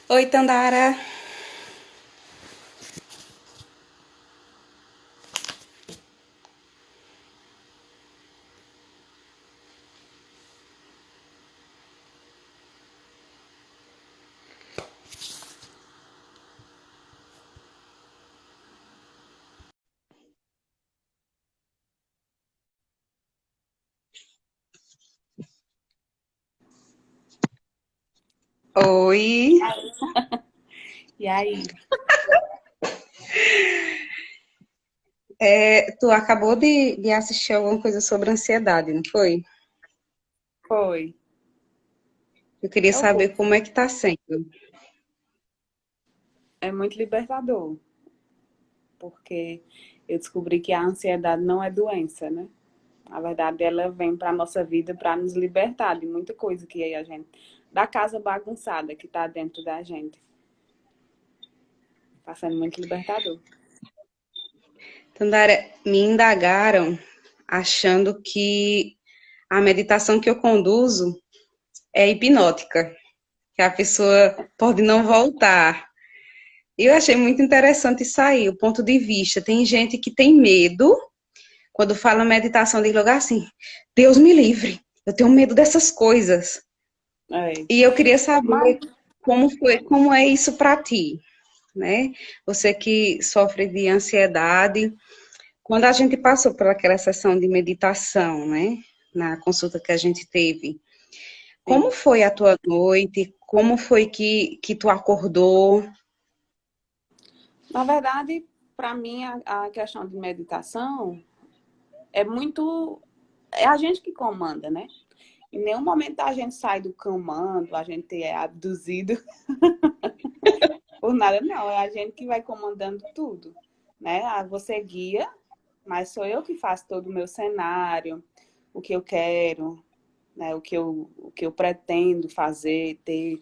Oi, Tandara. Oi. E aí? Tu acabou de assistir alguma coisa sobre ansiedade, não foi? Foi. Eu queria É um pouco. saber como é que tá sendo. É muito libertador, porque eu descobri que a ansiedade não é doença, né? Na verdade, ela vem para a nossa vida para nos libertar de muita coisa que aí a gente. Da casa bagunçada que está dentro da gente. Está sendo muito libertador. Tandara, me indagaram achando que a meditação que eu conduzo é hipnótica, que a pessoa pode não voltar. E eu achei muito interessante isso aí, o ponto de vista. Tem gente que tem medo, quando fala meditação, diz logo assim, Deus me livre, eu tenho medo dessas coisas. É. E eu queria Mas, saber como é isso para ti, né? Você que sofre de ansiedade, quando a gente passou por aquela sessão de meditação, né? Na consulta que a gente teve, como sim. foi a tua noite? Como foi que tu acordou? Na verdade, para mim, a questão de meditação é muito. É a gente que comanda, né? Em nenhum momento a gente sai do comando, a gente é abduzido por nada, não. É a gente que vai comandando tudo, né? Você guia, mas sou eu que faço todo o meu cenário, o que eu quero, né? O que eu pretendo fazer, ter.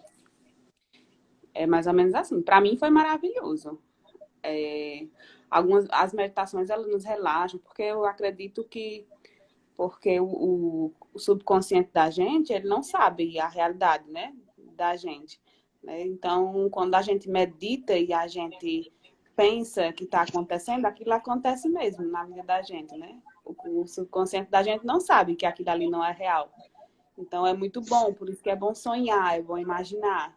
É mais ou menos assim. Para mim foi maravilhoso. É, as meditações elas nos relaxam, porque eu acredito que o subconsciente da gente, ele não sabe a realidade, né, da gente, né? Então, quando a gente medita e a gente pensa que está acontecendo, aquilo acontece mesmo na vida da gente, né? O subconsciente da gente não sabe que aquilo ali não é real. Então, é muito bom, por isso que é bom sonhar, é bom imaginar,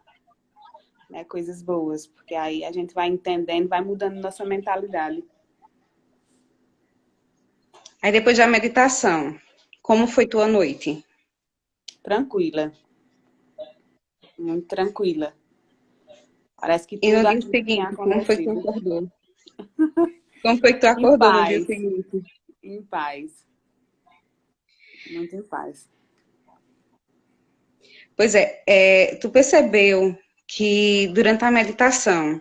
né, coisas boas, porque aí a gente vai entendendo, vai mudando nossa mentalidade. Aí depois da meditação, como foi tua noite? Tranquila, muito tranquila. Parece que E no tudo dia aquilo que tinha seguinte, como foi que tu acontecido. acordou? Como foi que tu Em acordou no dia paz, seguinte? em paz, muito em paz. Pois é, tu percebeu que durante a meditação,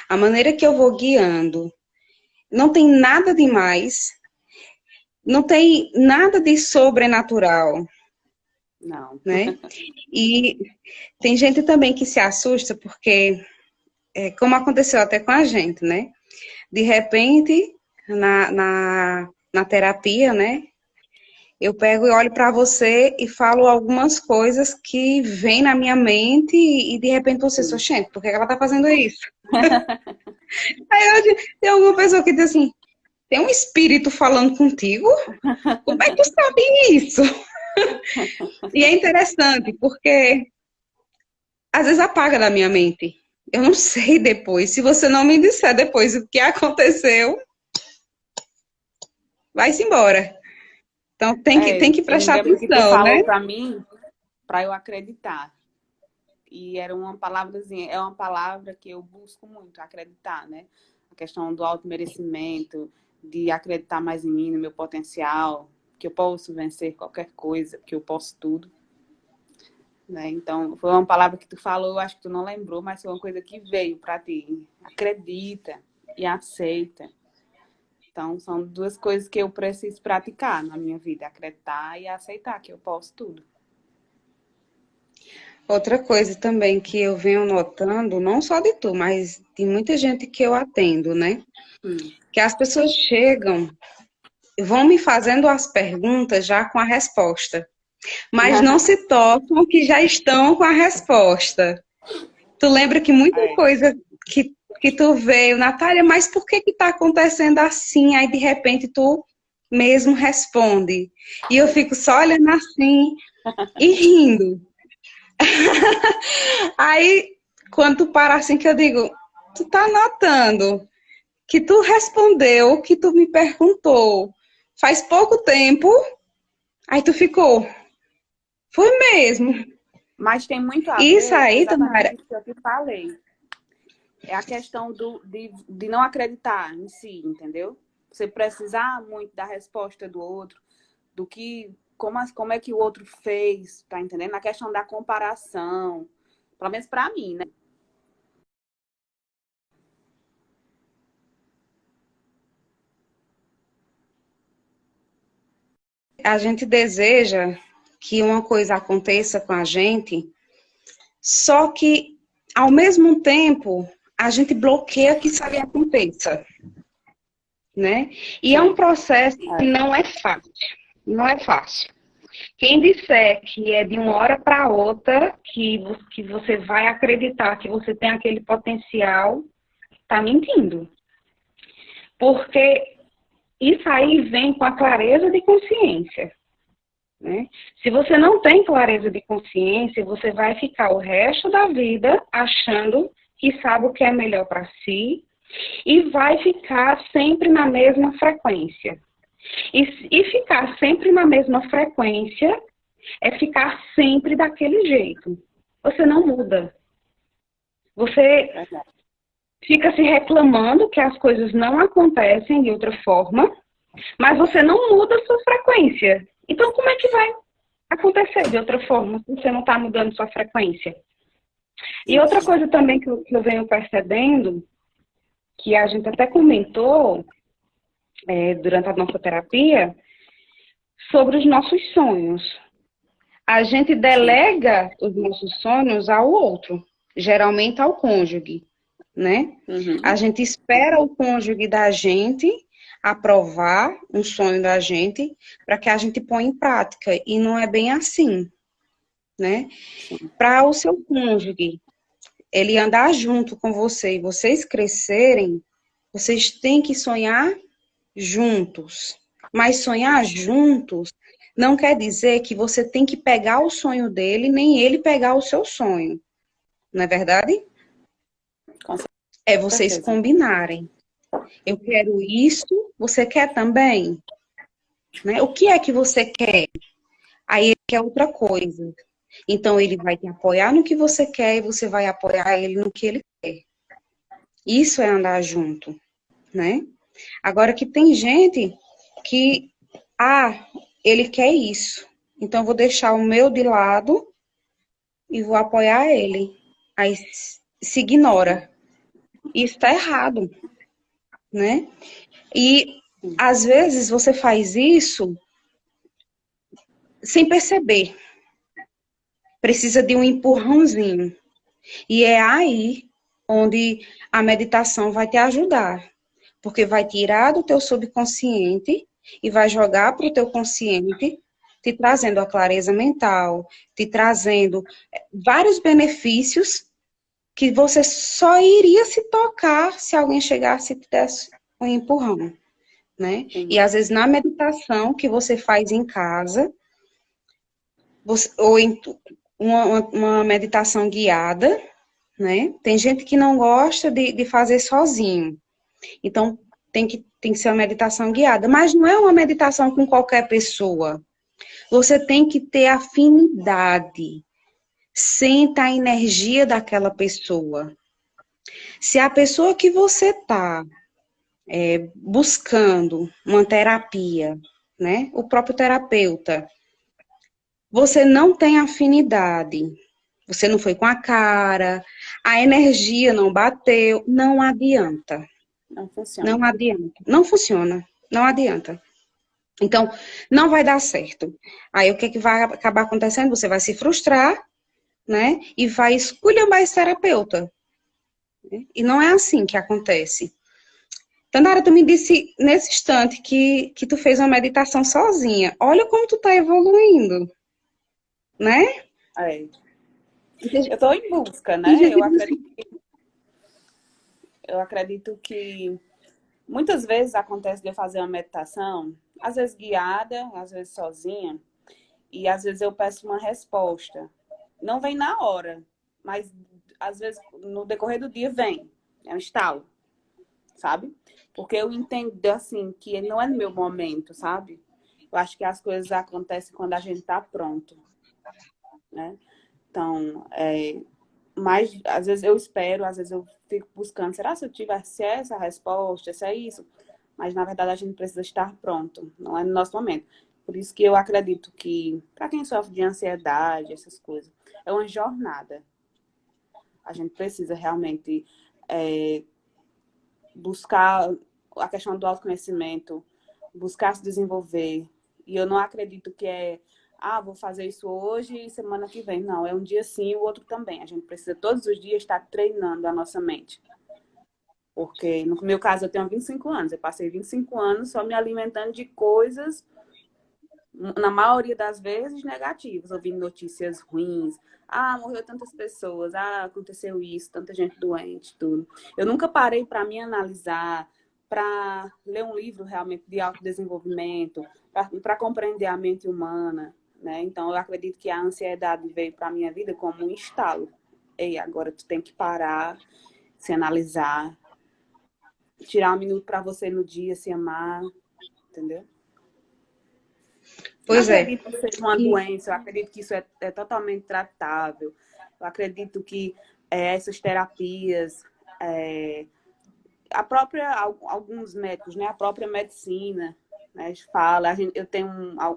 a maneira que eu vou guiando, não tem nada demais, não tem nada de sobrenatural, Não. né? E tem gente também que se assusta porque, como aconteceu até com a gente, né? De repente, na terapia, né? Eu pego e olho para você e falo algumas coisas que vêm na minha mente e de repente você só, Sim. gente, por que ela tá fazendo isso? Aí eu, tem alguma pessoa que diz assim, tem um espírito falando contigo? Como é que tu sabe isso? E é interessante, porque às vezes apaga da minha mente. Eu não sei depois. Se você não me disser depois o que aconteceu, vai-se embora. Então tem que Eu me prestar lembro que tu atenção, né? falou para mim, para eu acreditar. E era uma palavrazinha, é uma palavra que eu busco muito, acreditar, né? A questão do automerecimento, de acreditar mais em mim, no meu potencial, que eu posso vencer qualquer coisa, que eu posso tudo. Né? Então, foi uma palavra que tu falou, acho que tu não lembrou, mas foi uma coisa que veio para ti. Acredita e aceita. Então, são duas coisas que eu preciso praticar na minha vida: acreditar e aceitar que eu posso tudo. Outra coisa também que eu venho notando, não só de tu, mas de muita gente que eu atendo, né? Hum. Que as pessoas chegam e vão me fazendo as perguntas já com a resposta, mas não se tocam que já estão com a resposta. Tu lembra que muita É. coisa que tu veio, Natália, mas por que tá acontecendo assim? Aí, de repente, tu mesmo responde. E eu fico só olhando assim e rindo. Aí, quando tu para assim, que eu digo, tu tá notando que tu respondeu o que tu me perguntou faz pouco tempo, aí tu ficou, foi mesmo. Mas tem muito a Isso ver com aí, exatamente Tamara, isso que eu te falei. É a questão de não acreditar em si, entendeu? Você precisar muito da resposta do outro, do que, como é que o outro fez, tá entendendo? Na questão da comparação, pelo menos para mim, né? a gente deseja que uma coisa aconteça com a gente, só que, ao mesmo tempo, a gente bloqueia que isso ali aconteça, né? E é um Sim. processo que não é fácil, não é fácil. Quem disser que é de uma hora para outra que você vai acreditar que você tem aquele potencial, está mentindo. Porque isso aí vem com a clareza de consciência, né? Se você não tem clareza de consciência, você vai ficar o resto da vida achando que sabe o que é melhor para si e vai ficar sempre na mesma frequência. E ficar sempre na mesma frequência é ficar sempre daquele jeito. Você não muda. Você fica se reclamando que as coisas não acontecem de outra forma, mas você não muda a sua frequência. Então, como é que vai acontecer de outra forma se você não está mudando sua frequência? E outra coisa também que eu venho percebendo, que a gente até comentou durante a nossa terapia, sobre os nossos sonhos. A gente delega os nossos sonhos ao outro, geralmente ao cônjuge, né? Uhum. A gente espera o cônjuge da gente aprovar um sonho da gente para que a gente ponha em prática, e não é bem assim, né? Para o seu cônjuge, ele andar junto com você e vocês crescerem, vocês têm que sonhar juntos. Mas sonhar juntos não quer dizer que você tem que pegar o sonho dele, nem ele pegar o seu sonho. Não é verdade? Com É vocês certeza. combinarem. Eu quero isso, você quer também? Né? O que é que você quer? Aí ele quer outra coisa. Então ele vai te apoiar no que você quer e você vai apoiar ele no que ele quer. Isso é andar junto, né? Agora que tem gente que, ele quer isso, então eu vou deixar o meu de lado e vou apoiar ele. Aí se ignora. Isso tá errado, né? E às vezes você faz isso sem perceber. Precisa de um empurrãozinho. E é aí onde a meditação vai te ajudar. Porque vai tirar do teu subconsciente e vai jogar para o teu consciente, te trazendo a clareza mental, te trazendo vários benefícios que você só iria se tocar se alguém chegasse e te desse um empurrão, né? E às vezes na meditação que você faz em casa, ou em uma meditação guiada, né? Tem gente que não gosta de fazer sozinho. Então, tem que ser uma meditação guiada. Mas não é uma meditação com qualquer pessoa. Você tem que ter afinidade. Senta a energia daquela pessoa. Se a pessoa que você está buscando uma terapia, né? O próprio terapeuta, você não tem afinidade. Você não foi com a cara, a energia não bateu, não adianta. Não funciona. Não adianta. Não funciona. Não adianta. Então, não vai dar certo. Aí, o que, que vai acabar acontecendo? Você vai se frustrar, né? E vai esculhambar esse terapeuta. E não é assim que acontece. Tandara, tu me disse nesse instante que tu fez uma meditação sozinha. Olha como tu tá evoluindo, né? É. Eu estou em busca, Tem né? gente que diz assim, Eu acredito que muitas vezes acontece de eu fazer uma meditação, às vezes guiada, às vezes sozinha, e às vezes eu peço uma resposta. Não vem na hora, mas às vezes no decorrer do dia vem. É um estalo, sabe? Porque eu entendo assim que não é no meu momento, sabe? Eu acho que as coisas acontecem quando a gente está pronto, né? Então, mas às vezes eu espero, às vezes eu fico buscando, será se eu tivesse essa resposta, se é isso? Mas na verdade a gente precisa estar pronto, não é no nosso momento. Por isso que eu acredito que, para quem sofre de ansiedade, essas coisas, é uma jornada. A gente precisa realmente buscar a questão do autoconhecimento, buscar se desenvolver. E eu não acredito que vou fazer isso hoje e semana que vem. Não, é um dia sim e o outro também. A gente precisa todos os dias estar treinando a nossa mente. Porque no meu caso eu tenho 25 anos. Eu passei 25 anos só me alimentando de coisas, na maioria das vezes, negativas. Ouvindo notícias ruins. Morreu tantas pessoas. Aconteceu isso, tanta gente doente, tudo. Eu nunca parei para me analisar, para ler um livro realmente de autodesenvolvimento, para compreender a mente humana, né? Então, eu acredito que a ansiedade veio para a minha vida como um estalo. Ei, agora tu tem que parar, se analisar, tirar um minuto para você no dia, se amar, entendeu? Não pois é. acredito que seja uma E, doença, eu acredito que isso é totalmente tratável. Eu acredito que essas terapias, alguns médicos, né, a própria medicina, né, fala, eu tenho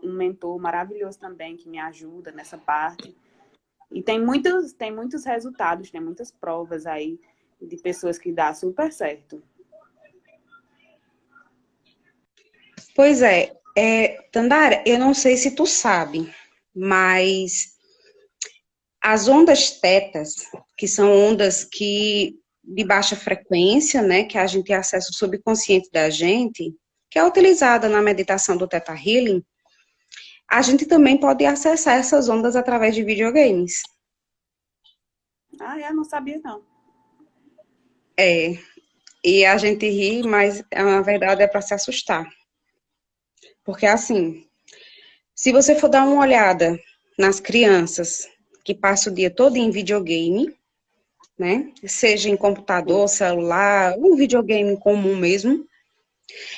um mentor maravilhoso também que me ajuda nessa parte. E tem muitos resultados, tem muitas provas aí de pessoas que dá super certo. pois Tandara, eu não sei se tu sabe, mas as ondas tetas, que são ondas de baixa frequência, né, que a gente tem acesso ao subconsciente da gente, que é utilizada na meditação do Theta Healing, a gente também pode acessar essas ondas através de videogames. Eu não sabia não. É, e a gente ri, mas na verdade é para se assustar. Porque assim, se você for dar uma olhada nas crianças que passam o dia todo em videogame, né? Seja em computador, celular, um videogame comum mesmo,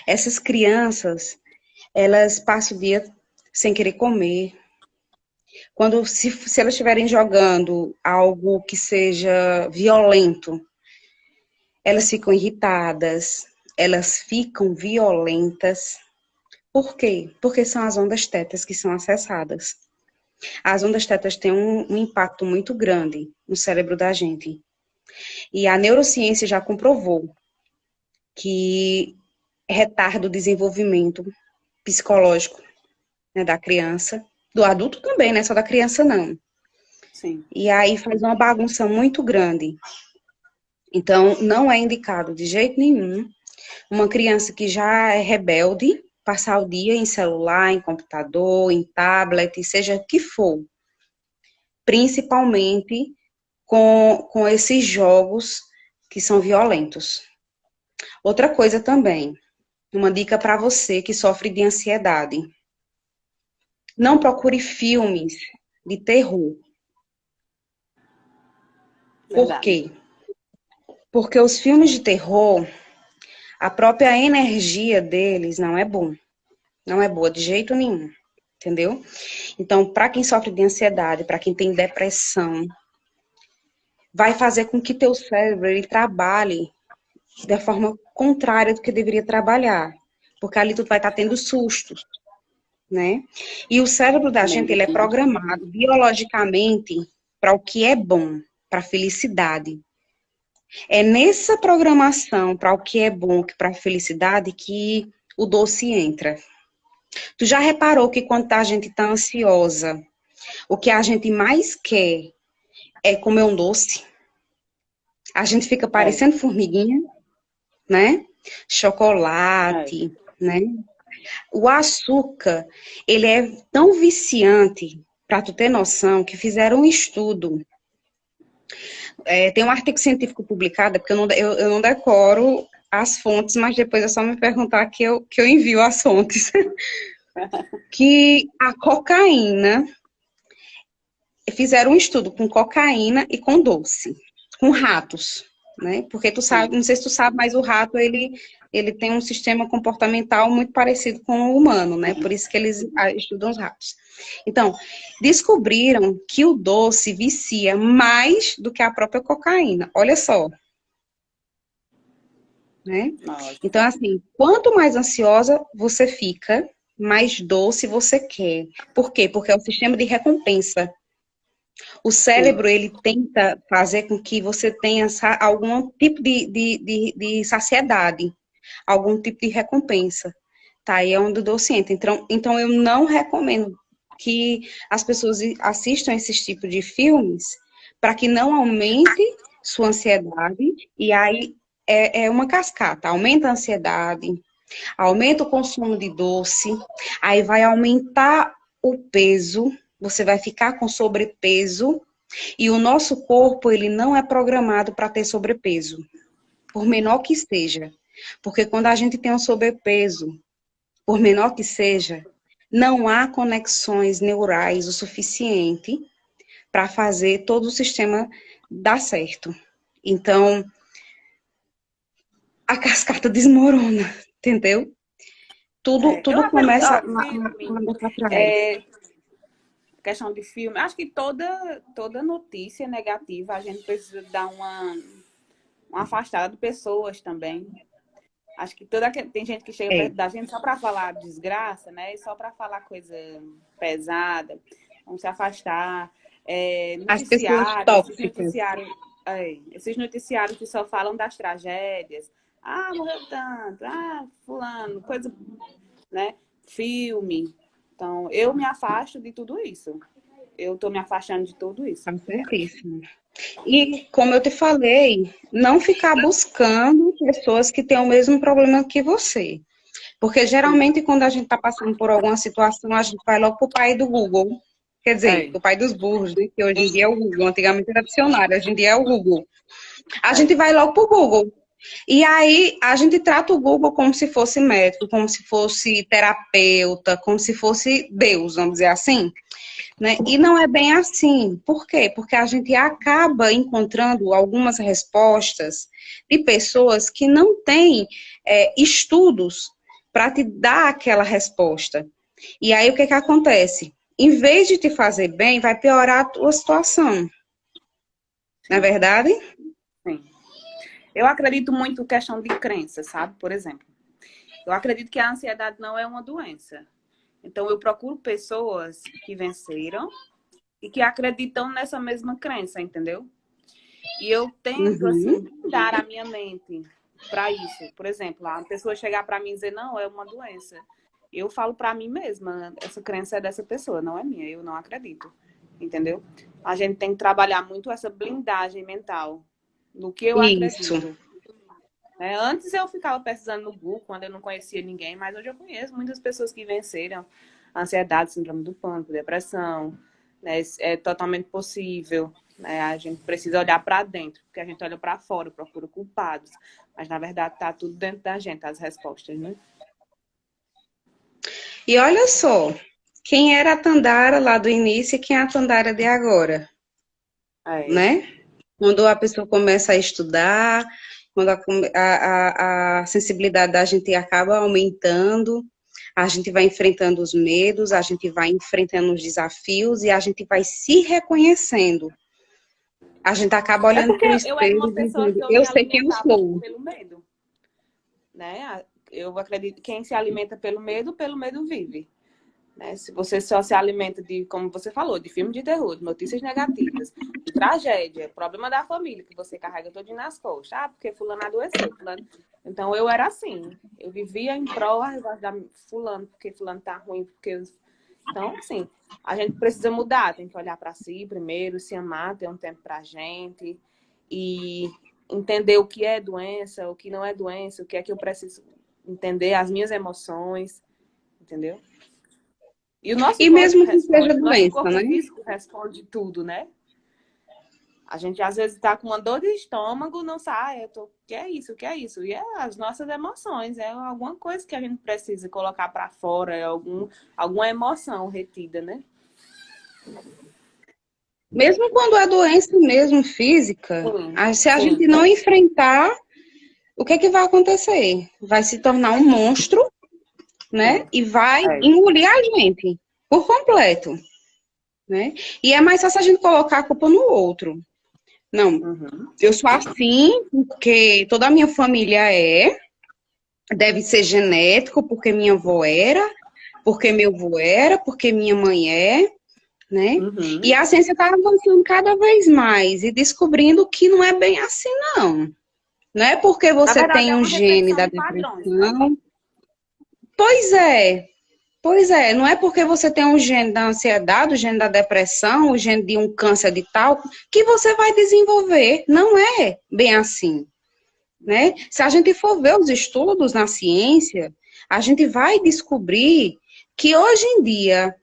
essas crianças, elas passam o dia sem querer comer. Se elas estiverem jogando algo que seja violento, elas ficam irritadas, elas ficam violentas. Por quê? Porque são as ondas tetas que são acessadas. As ondas tetas têm um impacto muito grande no cérebro da gente. E a neurociência já comprovou que retarda o desenvolvimento psicológico, né, da criança, do adulto também, não é só da criança não. Sim. E aí faz uma bagunça muito grande. Então, não é indicado de jeito nenhum uma criança que já é rebelde passar o dia em celular, em computador, em tablet, seja o que for. Principalmente com esses jogos que são violentos. Outra coisa também, uma dica para você que sofre de ansiedade. Não procure filmes de terror. Por Verdade. quê? Porque os filmes de terror, a própria energia deles não é bom. Não é boa de jeito nenhum. Entendeu? Então, para quem sofre de ansiedade, para quem tem depressão, vai fazer com que teu cérebro ele trabalhe da forma contrária do que deveria trabalhar. Porque ali tu vai estar tendo sustos, né? E o cérebro da gente, ele é Negativo. programado biologicamente para o que é bom, para a felicidade. É nessa programação para o que é bom, para a felicidade, que o doce entra. Tu já reparou que quando a gente está ansiosa, o que a gente mais quer é comer um doce? A gente fica É, parecendo formiguinha, né? é. Chocolate, né? O açúcar, ele é tão viciante, para tu ter noção, que fizeram um estudo Tem um artigo científico publicado, porque eu não decoro as fontes, mas depois é só me perguntar que eu envio as fontes. Que a cocaína, fizeram um estudo com cocaína e com doce, com ratos, né? Porque tu sabe, Sim. não sei se tu sabe, mas o rato, ele tem um sistema comportamental muito parecido com o humano, né? Por isso que eles estudam os ratos. Então, descobriram que o doce vicia mais do que a própria cocaína. Olha só, né? Nossa. Então, assim, quanto mais ansiosa você fica, mais doce você quer. Por quê? Porque é o sistema de recompensa. O Sim. cérebro, ele tenta fazer com que você tenha algum tipo de saciedade, algum tipo de recompensa. Tá? Aí é onde o doce entra. Então, eu não recomendo que as pessoas assistam esses tipos de filmes para que não aumente sua ansiedade. E aí é uma cascata. Aumenta a ansiedade, aumenta o consumo de doce, aí vai aumentar o peso, você vai ficar com sobrepeso, e o nosso corpo, ele não é programado para ter sobrepeso, por menor que seja. Porque quando a gente tem um sobrepeso, por menor que seja, não há conexões neurais o suficiente para fazer todo o sistema dar certo. Então, a cascata desmorona, entendeu? Eu Tudo acredito, começa ó, filme, lá atrás. é, questão de filme, acho que toda notícia negativa a gente precisa dar uma afastada de pessoas também. Acho que tem gente que chega É. perto da gente só para falar desgraça, né? E só para falar coisa pesada. Vamos se afastar. As pessoas Noticiário, tóxicas. esses noticiários que só falam das tragédias. Ah, morreu tanto. Ah, fulano, coisa, né? Filme. Então, eu me afasto de tudo isso. Eu estou me afastando de tudo isso. Tá certíssimo. E, como eu te falei, não ficar buscando pessoas que têm o mesmo problema que você. Porque, geralmente, quando a gente está passando por alguma situação, a gente vai logo para o pai do Google. Quer dizer, É, o pai dos burros, né? Que hoje em dia é o Google. Antigamente era dicionário, hoje em dia é o Google. A gente é. vai logo para o Google. E aí a gente trata o Google como se fosse médico, como se fosse terapeuta, como se fosse Deus, vamos dizer assim, né? E não é bem assim. Por quê? Porque a gente acaba encontrando algumas respostas de pessoas que não têm estudos para te dar aquela resposta. E aí o que que acontece? Em vez de te fazer bem, vai piorar a tua situação. Não é Sim, verdade? sim. Eu acredito muito em questão de crença, sabe? Por exemplo, eu acredito que a ansiedade não é uma doença. Então, eu procuro pessoas que venceram e que acreditam nessa mesma crença, entendeu? E eu tento, Uhum. assim, dar a minha mente para isso. Por exemplo, a pessoa chegar para mim e dizer, não, é uma doença. Eu falo para mim mesma, essa crença é dessa pessoa, não é minha, eu não acredito. Entendeu? A gente tem que trabalhar muito essa blindagem mental no que eu Isso. acredito. Antes eu ficava pesquisando no Google, quando eu não conhecia ninguém, mas hoje eu conheço muitas pessoas que venceram ansiedade, síndrome do pânico, depressão. Né? É totalmente possível. Né? A gente precisa olhar para dentro, porque a gente olha para fora, procura culpados. Mas, na verdade, está tudo dentro da gente, as respostas, né? E olha só, quem era a Tandara lá do início e quem é a Tandara de agora, É, né? Quando a pessoa começa a estudar, quando a sensibilidade da gente acaba aumentando, a gente vai enfrentando os medos, a gente vai enfrentando os desafios e a gente vai se reconhecendo. A gente acaba é olhando porque para o eu era espelho uma e pessoa dizendo, que eu eu me sei quem eu alimentava sou. pelo medo. Né? Eu acredito que quem se alimenta pelo medo vive. Né? Se você só se alimenta de, como você falou, de filme de terror, de notícias negativas, de tragédia, problema da família, que você carrega todo nas costas. Ah, porque fulano adoeceu. Fulano... Então, eu era assim. Eu vivia em prol da fulano, porque fulano tá ruim, porque... Então, assim, a gente precisa mudar. Tem que olhar para si primeiro, se amar, ter um tempo pra gente e entender o que é doença, o que não é doença, o que é que eu preciso entender, as minhas emoções, entendeu? E o nosso E corpo mesmo que seja responde, o nosso doença, corpo né? físico responde tudo, né? A gente às vezes tá com uma dor de estômago, não sabe, o que é isso, o que é isso? E é as nossas emoções, é alguma coisa que a gente precisa colocar para fora, é alguma emoção retida, né? Mesmo quando é doença mesmo física, Sim, se a sim. gente não enfrentar, o que é que vai acontecer? Vai se tornar um monstro, né? Sim. E vai É. engolir a gente por completo, né? E é mais fácil a gente colocar a culpa no outro. Não, Uhum. eu sou assim porque toda a minha família deve ser genético, porque minha avó era, porque meu avô era, porque minha mãe é, né? E Uhum. a ciência está avançando cada vez mais e descobrindo que não é bem assim, não. Não é porque Na você verdade, tem é um uma gene repetição da de padrões, né? depressão. Pois é, pois é. Não é porque você tem um gene da ansiedade, o gene da depressão, o gene de um câncer de tal, que você vai desenvolver. Não é bem assim, né? Se a gente for ver os estudos na ciência, a gente vai descobrir que hoje em dia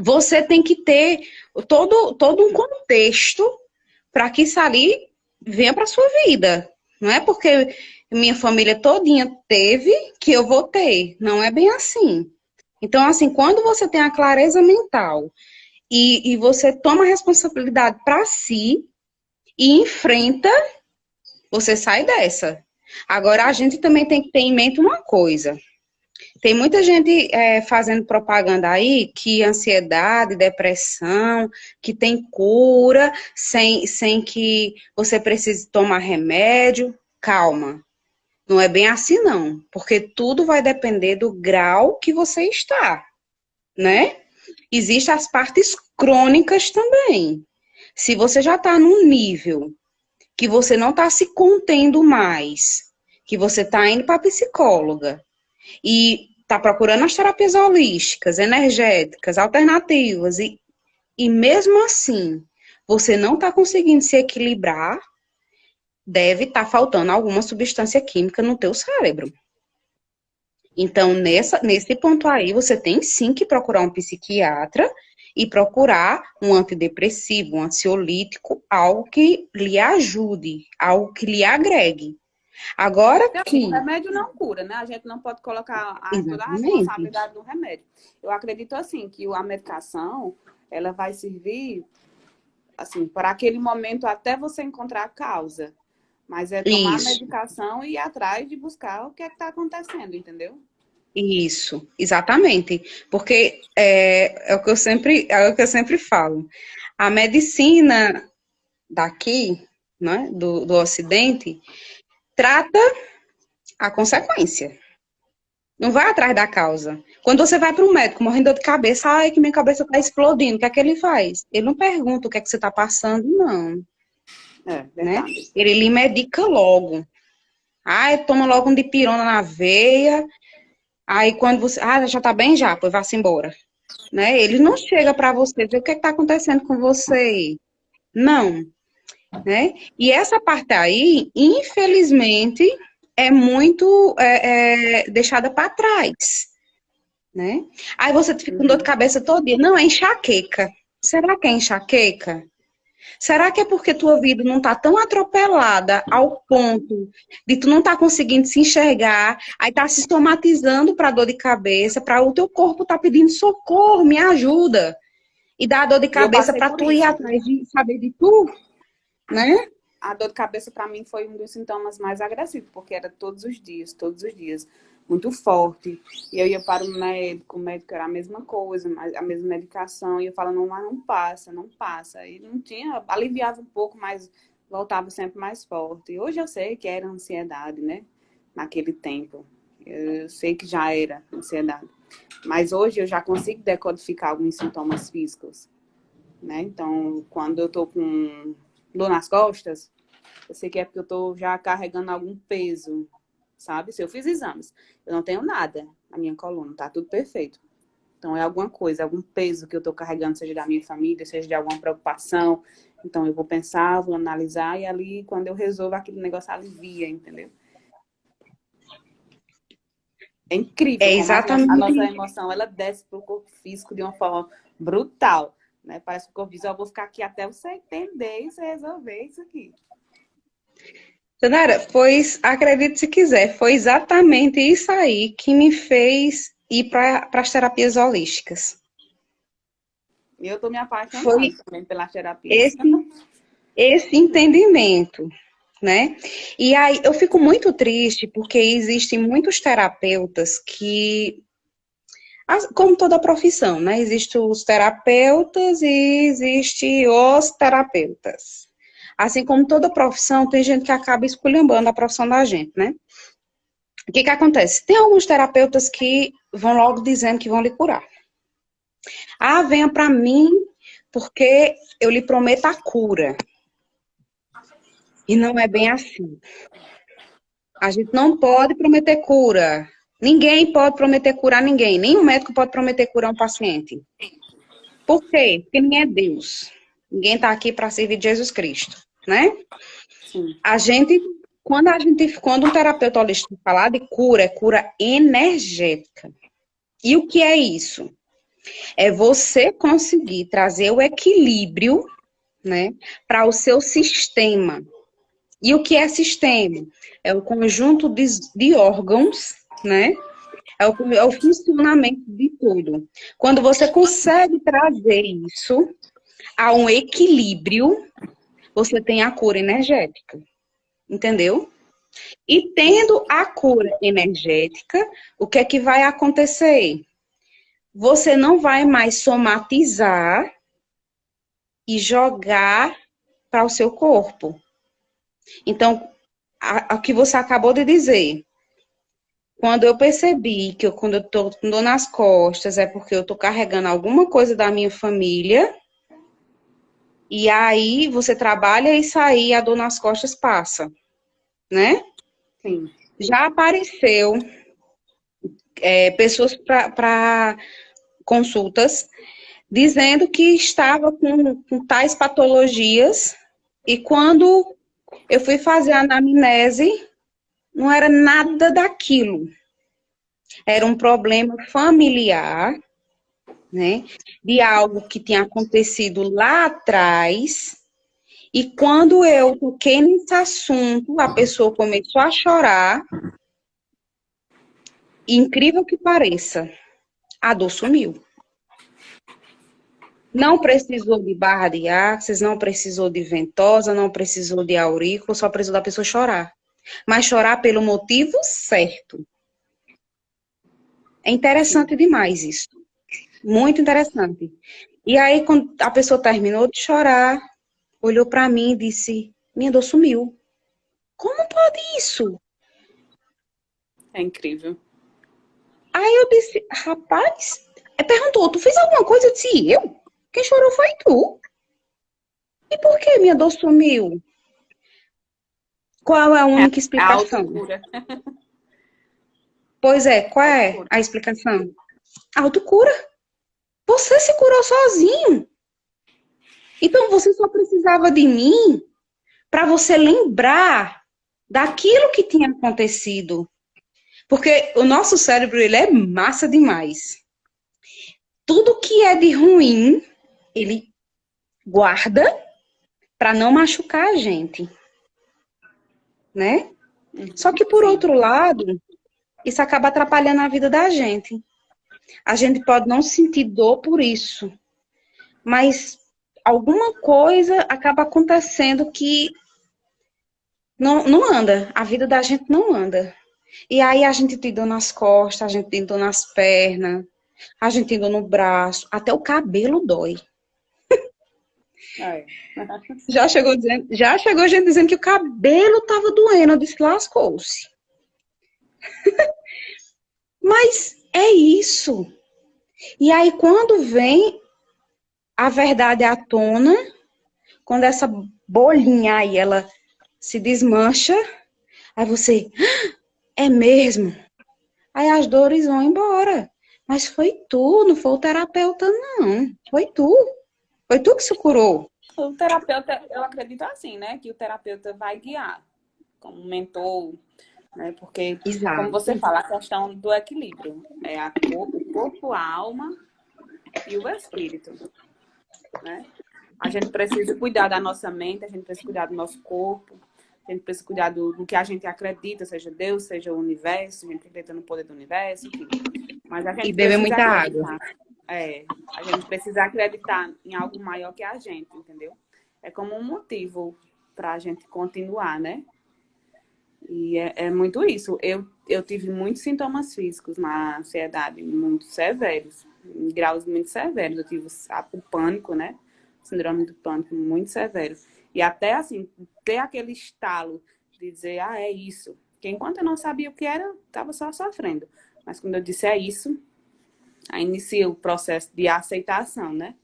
você tem que ter todo um contexto para que isso ali venha para sua vida. Não é porque minha família todinha teve que eu vou ter. Não é bem assim. Então, assim, quando você tem a clareza mental e você toma a responsabilidade para si e enfrenta, você sai dessa. Agora, a gente também tem que ter em mente uma coisa. Tem muita gente fazendo propaganda aí que ansiedade, depressão, que tem cura sem que você precise tomar remédio. Calma, não é bem assim não, porque tudo vai depender do grau que você está, né? Existem as partes crônicas também. Se você já está num nível que você não está se contendo mais, que você está indo para psicóloga, e está procurando as terapias holísticas, energéticas, alternativas, e mesmo assim você não está conseguindo se equilibrar, deve estar faltando alguma substância química no teu cérebro. Então, nesse ponto aí, você tem sim que procurar um psiquiatra e procurar um antidepressivo, um ansiolítico, algo que lhe ajude, algo que lhe agregue. Agora Porque assim, o que, remédio não cura, né? A gente não pode colocar toda a exatamente, responsabilidade no remédio. Eu acredito assim que a medicação, ela vai servir assim, para aquele momento até você encontrar a causa. Mas é tomar a isso. medicação e ir atrás de buscar o que é que está acontecendo, entendeu? Isso, exatamente. Porque é o que eu sempre falo. A medicina daqui, né, do Ocidente, trata a consequência. Não vai atrás da causa. Quando você vai para um médico morrendo de dor de cabeça, ai, que minha cabeça está explodindo, o que é que ele faz? Ele não pergunta o que é que você está passando, não, É, né? verdade. Ele lhe medica logo. Ai, toma logo um dipirona na veia. Aí quando você, já tá bem já, pois vá-se embora. Né? Ele não chega para você ver o que está acontecendo com você. Não, né? E essa parte aí, infelizmente, é muito deixada para trás, né? Aí você fica com dor de Uhum. cabeça todo dia. Não, é enxaqueca. Será que é enxaqueca? Será que é porque tua vida não tá tão atropelada ao ponto de tu não tá conseguindo se enxergar, aí tá se somatizando para dor de cabeça, para o teu corpo tá pedindo socorro, me ajuda. E dá dor de E eu cabeça passei para por tu ir isso. atrás de saber de tu, né? A dor de cabeça para mim foi um dos sintomas mais agressivos, porque era todos os dias, muito forte. E eu ia para o médico era a mesma coisa, a mesma medicação, e eu falava, não, mas não passa, não passa. E não tinha, aliviava um pouco, mas voltava sempre mais forte. E hoje eu sei que era ansiedade, né? Naquele tempo. Eu sei que já era ansiedade. Mas hoje eu já consigo decodificar alguns sintomas físicos, né? Então, quando eu tô com dor nas costas, eu sei que é porque eu tô já carregando algum peso, sabe? Se eu fiz exames, eu não tenho nada na minha coluna, tá tudo perfeito. Então, é alguma coisa, algum peso que eu tô carregando, seja da minha família, seja de alguma preocupação. Então, eu vou pensar, vou analisar e ali, quando eu resolvo, aquele negócio alivia, entendeu? É incrível É como a nossa exatamente, emoção, ela desce pro corpo físico de uma forma brutal. né? Parece que o corpo diz, eu vou ficar aqui até você entender e você resolver isso aqui. Janara, pois acredite se quiser, foi exatamente isso aí que me fez ir para as terapias holísticas. E eu tô me Foi apaixonando também pelas terapias. esse entendimento, né? E aí eu fico muito triste porque existem muitos terapeutas que, como toda profissão, né? Existem os terapeutas e existem os terapeutas. Assim como toda profissão, tem gente que acaba esculhambando a profissão da gente, né? O que que acontece? Tem alguns terapeutas que vão logo dizendo que vão lhe curar. Ah, venha para mim porque eu lhe prometo a cura. E não é bem assim. A gente não pode prometer cura. Ninguém pode prometer curar ninguém. Nenhum médico pode prometer curar um paciente. Por quê? Porque ninguém é Deus. Ninguém está aqui para servir de Jesus Cristo, né? Sim. Quando um terapeuta holístico falar de cura, é cura energética. E o que é isso? É você conseguir trazer o equilíbrio, né, para o seu sistema. E o que é sistema? É o conjunto de órgãos, né? É o funcionamento de tudo. Quando você consegue trazer isso a um equilíbrio, você tem a cura energética. Entendeu? E tendo a cura energética, o que é que vai acontecer? Você não vai mais somatizar e jogar para o seu corpo. Então, o que você acabou de dizer, quando eu percebi que quando eu estou com dor nas costas, é porque eu estou carregando alguma coisa da minha família, e aí você trabalha isso aí, a dor nas costas passa, né? Sim. Já apareceu pessoas para consultas dizendo que estava com tais patologias, e quando eu fui fazer a anamnese, não era nada daquilo. Era um problema familiar, né? De algo que tinha acontecido lá atrás. E quando eu toquei nesse assunto, a pessoa começou a chorar. E, incrível que pareça, a dor sumiu. Não precisou de barra de axis, não precisou de ventosa, não precisou de aurícula, só precisou da pessoa chorar. Mas chorar pelo motivo certo. É interessante demais isso. Muito interessante. E aí, quando a pessoa terminou de chorar, olhou para mim e disse: minha dor sumiu. Como pode isso? É incrível. Aí eu disse: rapaz, perguntou: tu fez alguma coisa? Eu disse: eu? Quem chorou foi tu. E por que minha dor sumiu? Qual é a É única a explicação? autocura. Pois é, qual é Autocura. a explicação? Autocura. Você se curou sozinho. Então você só precisava de mim para você lembrar daquilo que tinha acontecido. Porque o nosso cérebro, ele é massa demais. Tudo que é de ruim, ele guarda para não machucar a gente, né? Só que por Sim. outro lado, isso acaba atrapalhando a vida da gente. A gente pode não sentir dor por isso, mas alguma coisa acaba acontecendo que não anda. A vida da gente não anda. E aí a gente tem dor nas costas, a gente tem dor nas pernas, a gente tem dor no braço, até o cabelo dói. É. Já chegou gente dizendo que o cabelo estava doendo, eu disse, lascou-se. Mas é isso. E aí quando vem a verdade à tona, quando essa bolinha aí, ela se desmancha, aí você, é mesmo? Aí as dores vão embora. Mas foi tu, não foi o terapeuta, não. Foi tu. Foi tu que se curou. O terapeuta, eu acredito assim, né? Que o terapeuta vai guiar como mentor, né? Porque, como Exato. você fala, a questão do equilíbrio é o corpo, a alma e o espírito. né? A gente precisa cuidar da nossa mente, a gente precisa cuidar do nosso corpo, a gente precisa cuidar do que a gente acredita, seja Deus, seja o universo, a gente acredita no poder do universo, enfim. Mas a E gente beber precisa muita água. acreditar. A gente precisa acreditar em algo maior que a gente, entendeu? É como um motivo para a gente continuar, né? E é muito isso. Eu tive muitos sintomas físicos na ansiedade, muito severos, em graus muito severos. Eu tive o pânico, né? Síndrome do pânico muito severo. E até, assim, ter aquele estalo de dizer, é isso. Porque enquanto eu não sabia o que era, estava só sofrendo. Mas quando eu disse, é isso, aí inicia o processo de aceitação, né?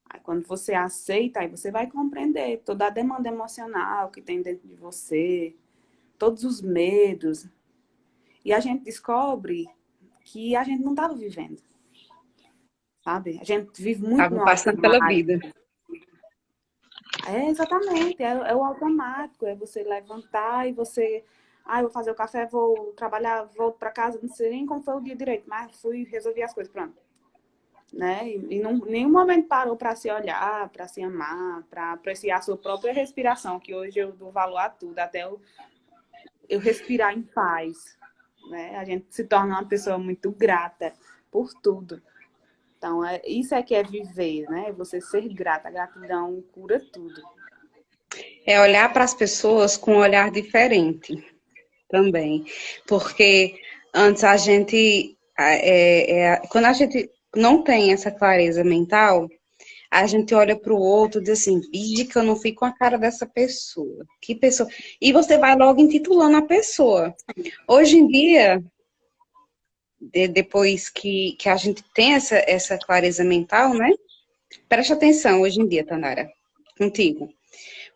Aí quando você aceita, aí você vai compreender toda a demanda emocional que tem dentro de você, todos os medos. E a gente descobre que a gente não estava vivendo, sabe? A gente vive muito Tava no passando pela vida. automático. Exatamente, é o automático, é você levantar e você... eu vou fazer o café, vou trabalhar, volto para casa, não sei nem como foi o dia direito, mas fui resolver as coisas, pronto. Né? E não, nenhum momento parou para se olhar, para se amar, para apreciar a sua própria respiração, que hoje eu dou valor a tudo, até eu respirar em paz, né? A gente se torna uma pessoa muito grata por tudo. Então, isso é que é viver, né? Você ser grata. A gratidão cura tudo. É olhar para as pessoas com um olhar diferente também. Porque antes a gente, quando a gente não tem essa clareza mental, a gente olha para o outro e diz assim, vige que eu não fico com a cara dessa pessoa. Que pessoa? E você vai logo intitulando a pessoa. Hoje em dia, depois que a gente tem essa clareza mental, né? Preste atenção hoje em dia, Tanara, contigo.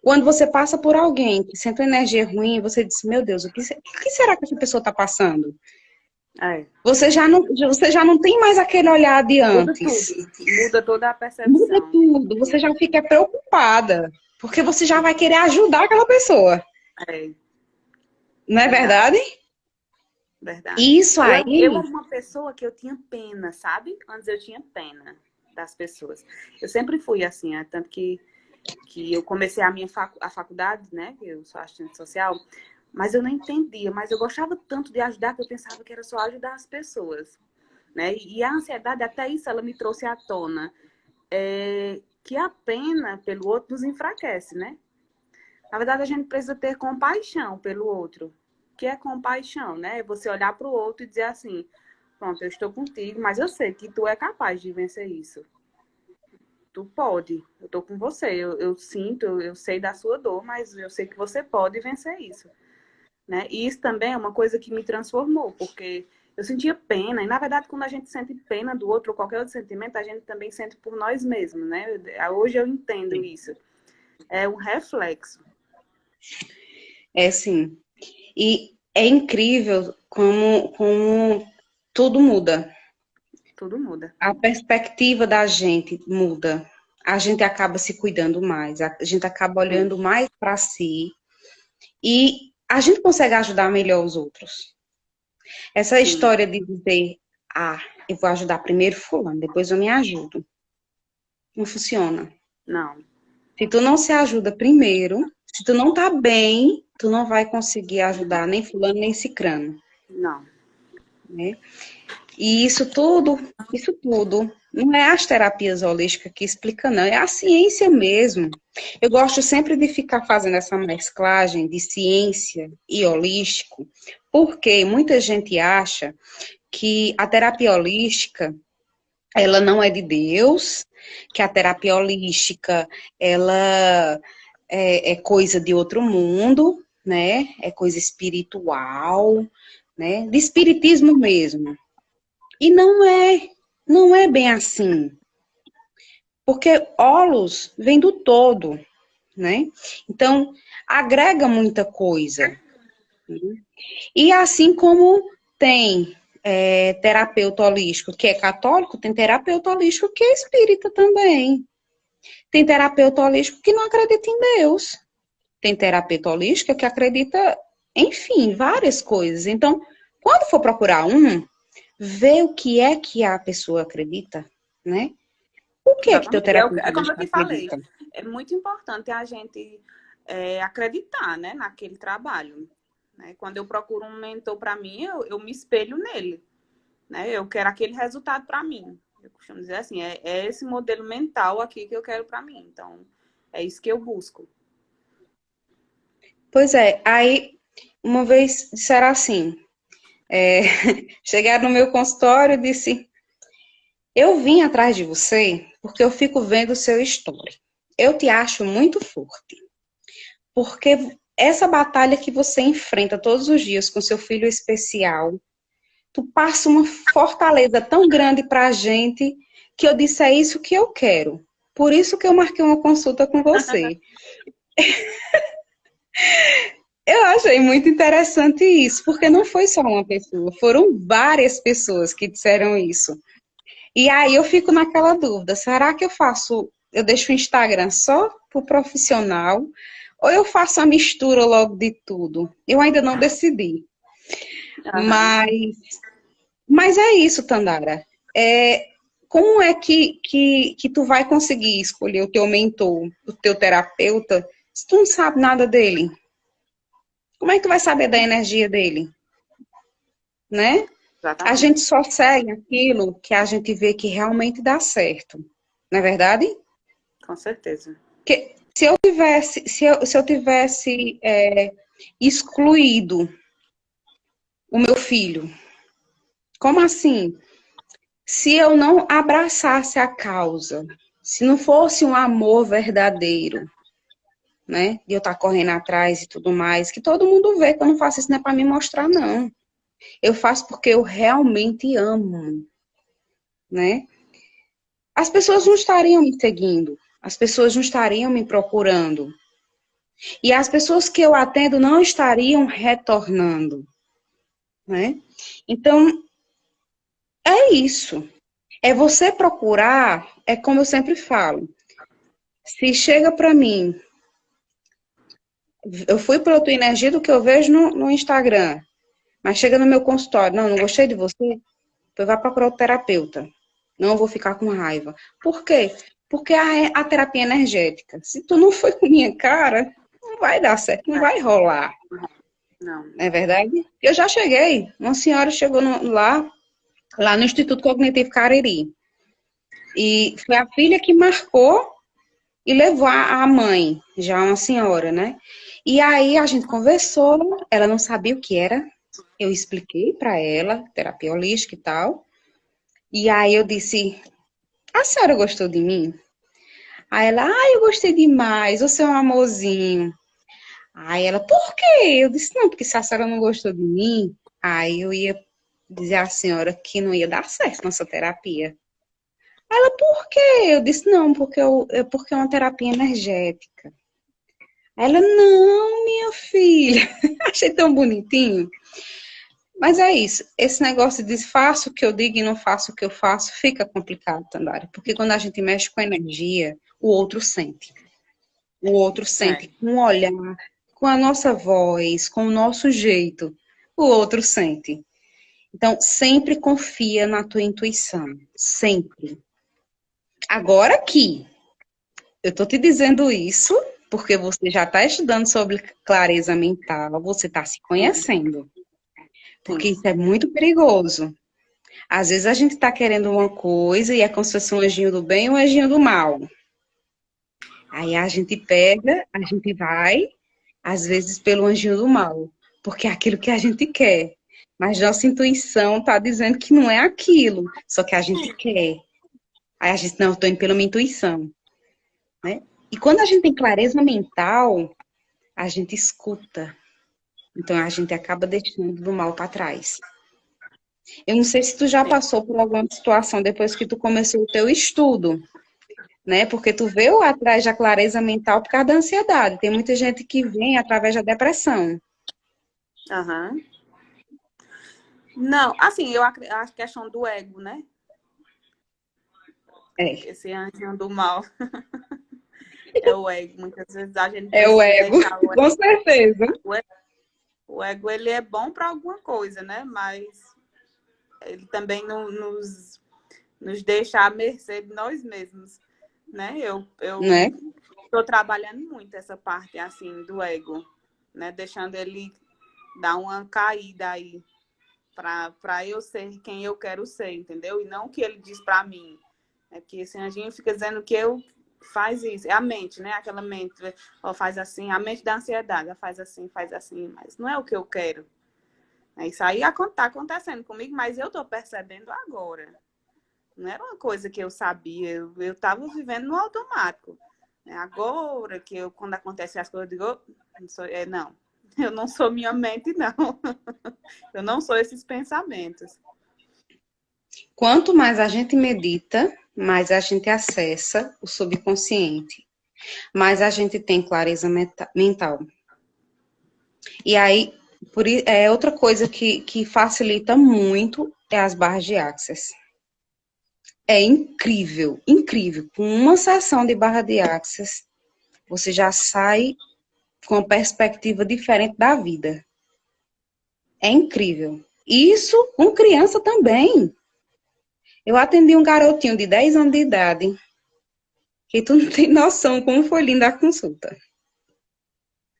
Quando você passa por alguém que sente energia ruim, você diz, meu Deus, o que será que essa pessoa está passando? Você já não tem mais aquele olhar de antes. Muda tudo. Muda toda a percepção. Muda tudo. Você já fica preocupada. Porque você já vai querer ajudar aquela pessoa. Não é verdade? Verdade. Isso aí. Eu era uma pessoa que eu tinha pena, sabe? Antes eu tinha pena das pessoas. Eu sempre fui assim, tanto que eu comecei a minha faculdade, né? Eu sou assistente social, mas eu não entendia. Mas eu gostava tanto de ajudar que eu pensava que era só ajudar as pessoas, né? E a ansiedade, até isso, ela me trouxe à tona. Que a pena pelo outro nos enfraquece, né? Na verdade, a gente precisa ter compaixão pelo outro. O que é compaixão, né? Você olhar para o outro e dizer assim, pronto, eu estou contigo, mas eu sei que tu é capaz de vencer isso. Tu pode, eu estou com você, eu sinto, eu sei da sua dor, mas eu sei que você pode vencer isso. Né? E isso também é uma coisa que me transformou, porque eu sentia pena, e na verdade quando a gente sente pena do outro ou qualquer outro sentimento, a gente também sente por nós mesmos, né? Hoje eu entendo isso. É um reflexo. É sim. E é incrível como tudo muda. Tudo muda. A perspectiva da gente muda. A gente acaba se cuidando mais, a gente acaba olhando mais para si e a gente consegue ajudar melhor os outros. Essa história de dizer, eu vou ajudar primeiro fulano, depois eu me ajudo. Não funciona. Não. Se tu não se ajuda primeiro, se tu não tá bem, tu não vai conseguir ajudar nem fulano, nem cicrano. Não. Né? E isso tudo, não é as terapias holísticas que explicam, não, é a ciência mesmo. Eu gosto sempre de ficar fazendo essa mesclagem de ciência e holístico, porque muita gente acha que a terapia holística, ela não é de Deus, que a terapia holística, ela é coisa de outro mundo, né? É coisa espiritual, né? De espiritismo mesmo. E não é bem assim. Porque holos vem do todo, né? Então, agrega muita coisa. Né? E assim como tem terapeuta holístico que é católico, tem terapeuta holístico que é espírita também. Tem terapeuta holístico que não acredita em Deus. Tem terapeuta holístico que acredita, enfim, várias coisas. Então, quando for procurar ver o que é que a pessoa acredita, né? O que é que teu Exatamente. terapeuta É diz como eu que te falei, acredita? é muito importante a gente acreditar, né, naquele trabalho. Né? Quando eu procuro um mentor para mim, eu me espelho nele. Né? Eu quero aquele resultado para mim. Eu costumo dizer assim, é esse modelo mental aqui que eu quero para mim. Então, é isso que eu busco. Pois é, aí uma vez disseram assim, é, chegaram no meu consultório e disse, eu vim atrás de você porque eu fico vendo o seu story. Eu te acho muito forte, porque essa batalha que você enfrenta todos os dias com seu filho especial, tu passa uma fortaleza tão grande pra gente que eu disse, é isso que eu quero. Por isso que eu marquei uma consulta com você. Eu achei muito interessante isso, porque não foi só uma pessoa, foram várias pessoas que disseram isso. E aí eu fico naquela dúvida, será que eu deixo o Instagram só pro profissional, ou eu faço a mistura logo de tudo? Eu ainda não decidi. Uhum. Mas, mas é isso, Tandara. Como é que tu vai conseguir escolher o teu mentor, o teu terapeuta, se tu não sabe nada dele? Como é que tu vai saber da energia dele, né? A gente Exatamente. só segue aquilo que a gente vê que realmente dá certo, não é verdade? Com certeza. Porque se eu tivesse excluído o meu filho, como assim? Se eu não abraçasse a causa, se não fosse um amor verdadeiro, né? De eu estar correndo atrás e tudo mais, que todo mundo vê que eu não faço isso, não é para me mostrar, não. Eu faço porque eu realmente amo, né? As pessoas não estariam me seguindo, as pessoas não estariam me procurando. E as pessoas que eu atendo não estariam retornando, né? Então, é isso. É você procurar, é como eu sempre falo. Se chega para mim, eu fui pela tua energia do que eu vejo no Instagram, mas chega no meu consultório, não gostei de você, tu vai procurar o terapeuta. Não vou ficar com raiva. Por quê? Porque a terapia energética. Se tu não foi com minha cara, não vai dar certo, não vai rolar. Não. Não é verdade? Eu já cheguei. Uma senhora chegou lá no Instituto Cognitivo Cariri. E foi a filha que marcou e levou a mãe, já uma senhora, né? E aí a gente conversou, ela não sabia o que era. Eu expliquei para ela, terapia holística e tal. E aí eu disse: a senhora gostou de mim? Aí ela, eu gostei demais, você é um amorzinho. Aí ela, por quê? Eu disse, não, porque se a senhora não gostou de mim, aí eu ia dizer à senhora que não ia dar certo nossa terapia. Ela, por quê? Eu disse, não, porque é uma terapia energética. Ela, não, minha filha. Achei tão bonitinho. Mas é isso. Esse negócio de faço o que eu digo e não faço o que eu faço fica complicado, Tandara. Porque quando a gente mexe com energia, o outro sente. O outro É. sente com o olhar, com a nossa voz, com o nosso jeito. O outro sente. Então, sempre confia na tua intuição. Sempre. Agora aqui, eu tô te dizendo isso porque você já está estudando sobre clareza mental, você está se Sim, conhecendo. Porque sim. isso é muito perigoso. Às vezes a gente está querendo uma coisa e é como se fosse um anjinho do bem e um anjinho do mal. Aí a gente pega, a gente vai, às vezes pelo anjinho do mal, porque é aquilo que a gente quer. Mas nossa intuição está dizendo que não é aquilo, só que a gente quer. Aí a gente, não, eu estou indo pela minha intuição, né? E quando a gente tem clareza mental, a gente escuta. Então a gente acaba deixando do mal para trás. Eu não sei se tu já Sim. passou por alguma situação depois que tu começou o teu estudo, né? Porque tu veio atrás da clareza mental por causa da ansiedade. Tem muita gente que vem através da depressão. Aham. Não, assim, a questão do ego, né? É, Esse anjinho do mal é o ego. Muitas vezes a gente é o precisa ego, deixar o ego. com certeza. O ego, ele é bom para alguma coisa, né? Mas ele também nos deixa à mercê de nós mesmos, né? Eu né? estou trabalhando muito essa parte, assim, do ego, né? Deixando ele dar uma caída aí, para eu ser quem eu quero ser, entendeu? E não o que ele diz para mim. É que esse anjinho fica dizendo que eu faz isso. É a mente, né? Aquela mente, ó, faz assim, a mente da ansiedade, ó, faz assim, mas não é o que eu quero. Isso aí tá acontecendo comigo, mas eu tô percebendo agora. Não era uma coisa que eu sabia, eu tava vivendo no automático. Agora que quando acontecem as coisas, eu digo, não, eu não sou minha mente, não. Eu não sou esses pensamentos. Quanto mais a gente medita, mais a gente acessa o subconsciente, mais a gente tem clareza mental. E aí, outra coisa que facilita muito é as barras de Access. É incrível, incrível. Com uma sessão de barra de Access, você já sai com uma perspectiva diferente da vida. É incrível. Isso com criança também. Eu atendi um garotinho de 10 anos de idade, que tu não tem noção como foi linda a consulta.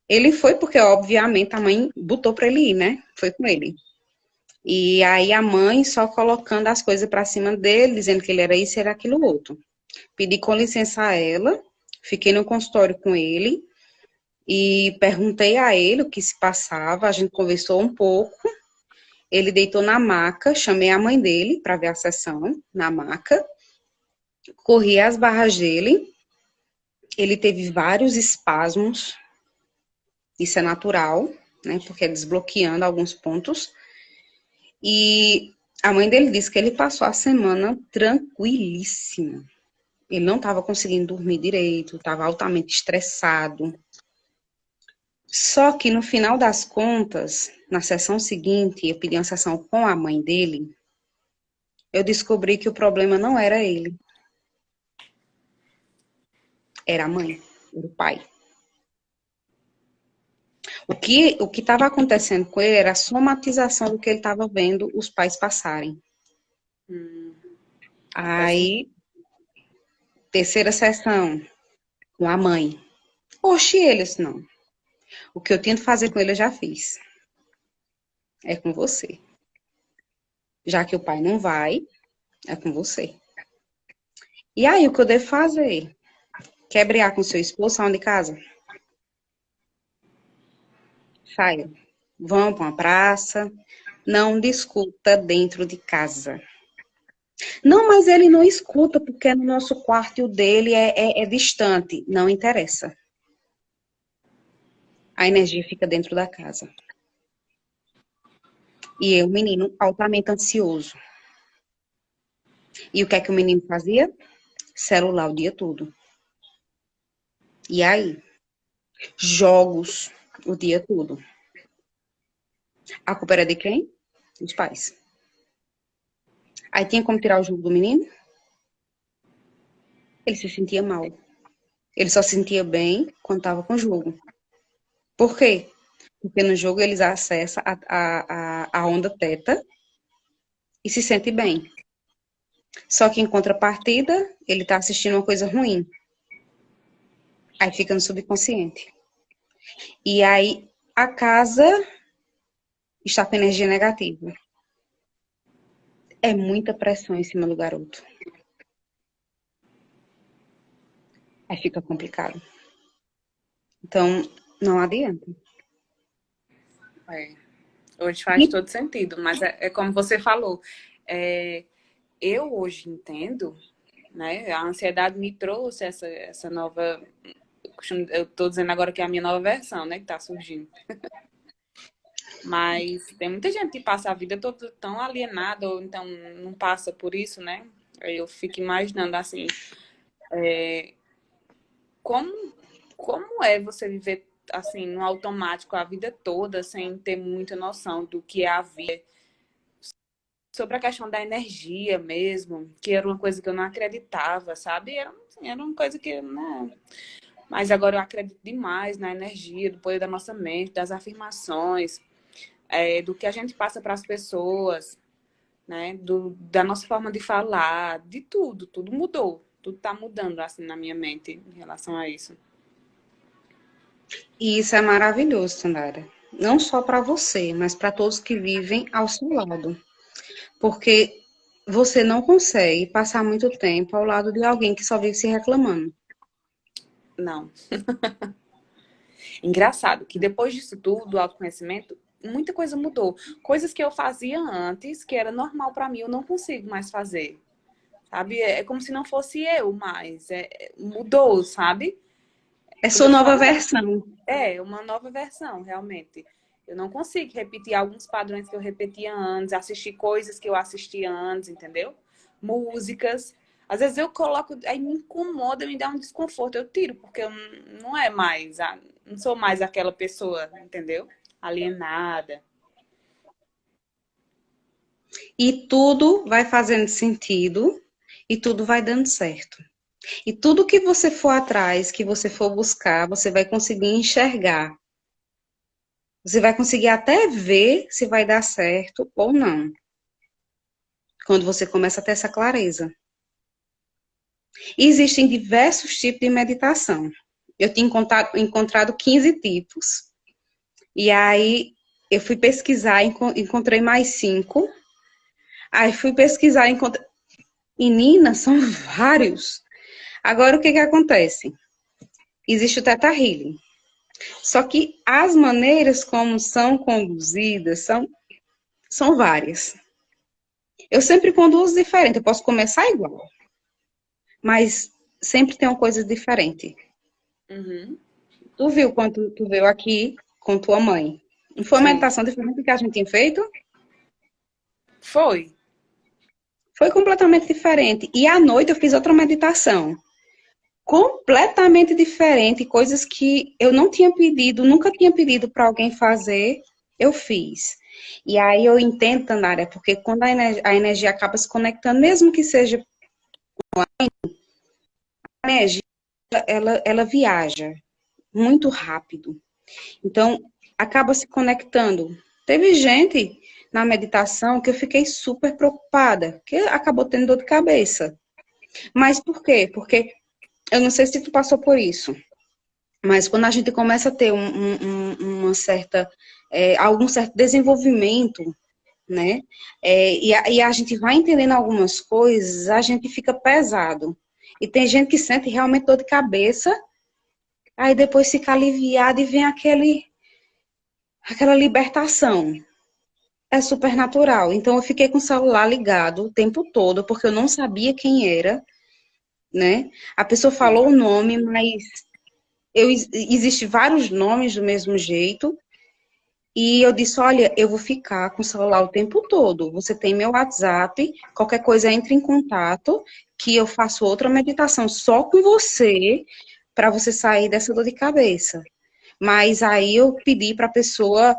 Ele foi porque, obviamente, a mãe botou para ele ir, né? Foi com ele. E aí a mãe só colocando as coisas para cima dele, dizendo que ele era isso e era aquilo outro. Pedi com licença a ela, fiquei no consultório com ele e perguntei a ele o que se passava, a gente conversou um pouco. Ele deitou na maca, chamei a mãe dele para ver a sessão na maca, corri as barras dele, ele teve vários espasmos, isso é natural, né, porque é desbloqueando alguns pontos, e a mãe dele disse que ele passou a semana tranquilíssimo. Ele não estava conseguindo dormir direito, estava altamente estressado. Só que no final das contas, na sessão seguinte, eu pedi uma sessão com a mãe dele, eu descobri que o problema não era ele. Era a mãe, era o pai. O que estava acontecendo com ele era a somatização do que ele estava vendo os pais passarem. Aí, terceira sessão, com a mãe. Oxi, eles não. O que eu tento fazer com ele, eu já fiz. É com você. Já que o pai não vai, é com você. E aí, o que eu devo fazer? Quer brigar com seu esposo, saiam de casa? Saiam. Vão para uma praça. Não discuta dentro de casa. Não, mas ele não escuta porque é no nosso quarto e o dele é distante. Não interessa. A energia fica dentro da casa. E eu, menino, altamente ansioso. E o que é que o menino fazia? Celular o dia todo. E aí? Jogos o dia todo. A culpa era de quem? Dos pais. Aí tinha como tirar o jogo do menino? Ele se sentia mal. Ele só se sentia bem quando estava com o jogo. Por quê? Porque no jogo eles acessam a onda teta e se sente bem. Só que em contrapartida, ele está assistindo uma coisa ruim. Aí fica no subconsciente. E aí a casa está com energia negativa. É muita pressão em cima do garoto. Aí fica complicado. Então, não adianta. Hoje faz todo sentido, mas é como você falou. Eu hoje entendo, né? A ansiedade me trouxe essa nova. Eu estou dizendo agora que é a minha nova versão, né? Que está surgindo. Mas tem muita gente que passa a vida toda tão alienada, ou então não passa por isso, né? Aí eu fico imaginando assim, como é você viver assim, no automático a vida toda, sem ter muita noção do que é a vida. Sobre a questão da energia mesmo, que era uma coisa que eu não acreditava, sabe? Era uma coisa que, né? Mas agora eu acredito demais na energia, do poder da nossa mente, das afirmações, do que a gente passa para as pessoas, né? Da nossa forma de falar, de tudo, tudo mudou. Tudo tá mudando, assim, na minha mente em relação a isso. E isso é maravilhoso, Sandara. Não só para você, mas para todos que vivem ao seu lado. Porque você não consegue passar muito tempo ao lado de alguém que só vive se reclamando. Não. Engraçado que depois disso tudo, do autoconhecimento, muita coisa mudou. Coisas que eu fazia antes, que era normal para mim, eu não consigo mais fazer. Sabe? É como se não fosse eu mais. Mudou, sabe? É Como sua eu te nova falei, versão. é uma nova versão, realmente. Eu não consigo repetir alguns padrões que eu repetia antes, assistir coisas que eu assistia antes, entendeu? Músicas. Às vezes eu coloco, aí me incomoda, me dá um desconforto. Eu tiro, porque eu não é mais, não sou mais aquela pessoa, entendeu? Alienada. E tudo vai fazendo sentido e tudo vai dando certo. E tudo que você for atrás, que você for buscar, você vai conseguir enxergar. Você vai conseguir até ver se vai dar certo ou não, quando você começa a ter essa clareza. E existem diversos tipos de meditação. Eu tinha encontrado 15 tipos, e aí eu fui pesquisar, encontrei mais 5. Aí fui pesquisar, encontrei. Menina, são vários. Agora, o que que acontece? Existe o Theta Healing. Só que as maneiras como são conduzidas são várias. Eu sempre conduzo diferente, eu posso começar igual, mas sempre tem uma coisa diferente. Uhum. Tu viu quando tu veio aqui com tua mãe? Não foi uma Sim. meditação diferente do que a gente tinha feito? Foi. Foi completamente diferente. E à noite eu fiz outra meditação. Completamente diferente, coisas que eu não tinha pedido, nunca tinha pedido para alguém fazer, eu fiz. E aí eu entendo, Tanária, porque quando a energia acaba se conectando, mesmo que seja a energia, ela viaja muito rápido. Então, acaba se conectando. Teve gente na meditação que eu fiquei super preocupada, que acabou tendo dor de cabeça. Mas por quê? Porque eu não sei se tu passou por isso. Mas quando a gente começa a ter uma certa, algum certo desenvolvimento, né? E a gente vai entendendo algumas coisas, a gente fica pesado. E tem gente que sente realmente dor de cabeça, aí depois fica aliviado e vem aquela libertação. É super natural. Então eu fiquei com o celular ligado o tempo todo, porque eu não sabia quem era, né? A pessoa falou o nome, mas existe vários nomes do mesmo jeito. E eu disse, olha, eu vou ficar com o celular o tempo todo. Você tem meu WhatsApp, qualquer coisa entre em contato, que eu faço outra meditação só com você, para você sair dessa dor de cabeça. Mas aí eu pedi para a pessoa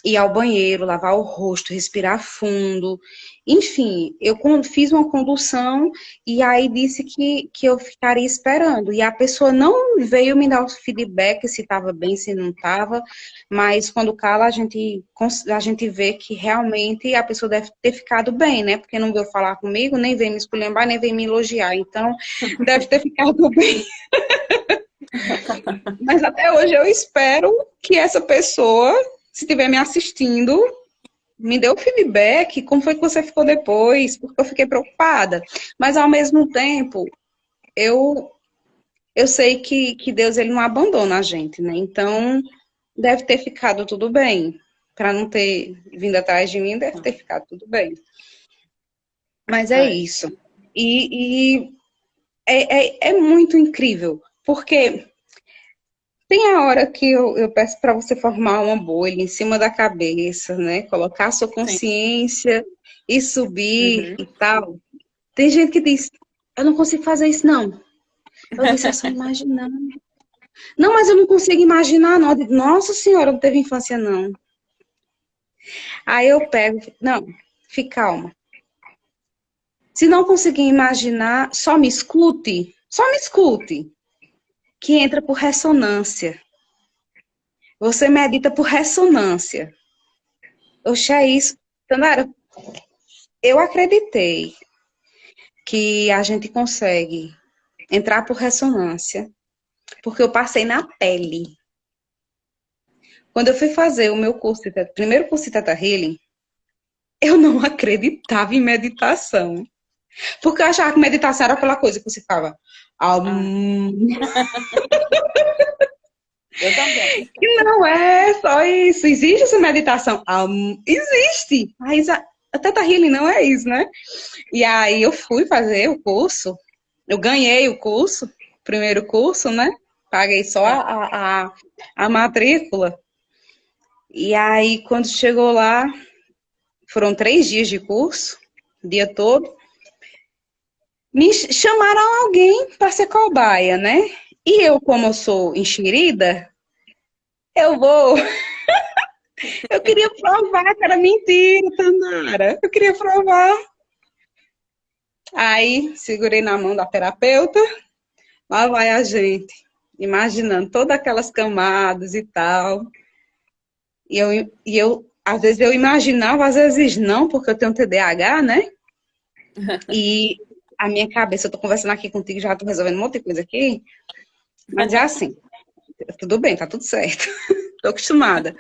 ir ao banheiro, lavar o rosto, respirar fundo. Enfim, eu fiz uma condução e aí disse que eu ficaria esperando. E a pessoa não veio me dar o feedback se estava bem, se não estava, mas quando cala a gente vê que realmente a pessoa deve ter ficado bem, né? Porque não veio falar comigo, nem veio me esculhambar, nem veio me elogiar. Então, deve ter ficado bem. Mas até hoje eu espero que essa pessoa, se estiver me assistindo, me dê o feedback, como foi que você ficou depois, porque eu fiquei preocupada. Mas ao mesmo tempo, eu, eu sei que Deus ele não abandona a gente, né? Então, deve ter ficado tudo bem. Para não ter vindo atrás de mim, deve ter ficado tudo bem. Mas é É. isso. E é muito incrível, porque tem a hora que eu peço para você formar uma bolha em cima da cabeça, né? Colocar a sua Sim. consciência e subir Uhum. e tal. Tem gente que diz, eu não consigo fazer isso, não. Eu disse, é só imaginar. Não, mas eu não consigo imaginar, não. Eu digo, nossa senhora, não teve infância, não. Aí eu pego, não, fique calma. Se não conseguir imaginar, só me escute. Só me escute. Que entra por ressonância. Você medita por ressonância. Oxe, é isso. Tandara, Eu acreditei que a gente consegue entrar por ressonância, porque eu passei na pele. Quando eu fui fazer o meu curso, primeiro curso de Theta Healing, eu não acreditava em meditação. Porque eu achava que meditação era aquela coisa que você ficava. Ah, eu também. E não é só isso. Existe essa meditação? Existe. Mas a Theta Healing não é isso, né? E aí eu fui fazer o curso. Eu ganhei o curso, primeiro curso, né? Paguei só a matrícula. E aí, quando chegou lá, foram 3 dias de curso, o dia todo. Me chamaram alguém para ser cobaia, né? E eu, como eu sou enxerida, eu vou. Eu queria provar que era mentira, Tanara. Eu queria provar. Aí, segurei na mão da terapeuta, lá vai a gente, imaginando todas aquelas camadas e tal. Às vezes eu imaginava, às vezes não, porque eu tenho TDAH, né? E a minha cabeça, eu tô conversando aqui contigo, já tô resolvendo um monte de coisa aqui, mas é assim, tudo bem, tá tudo certo. Tô acostumada.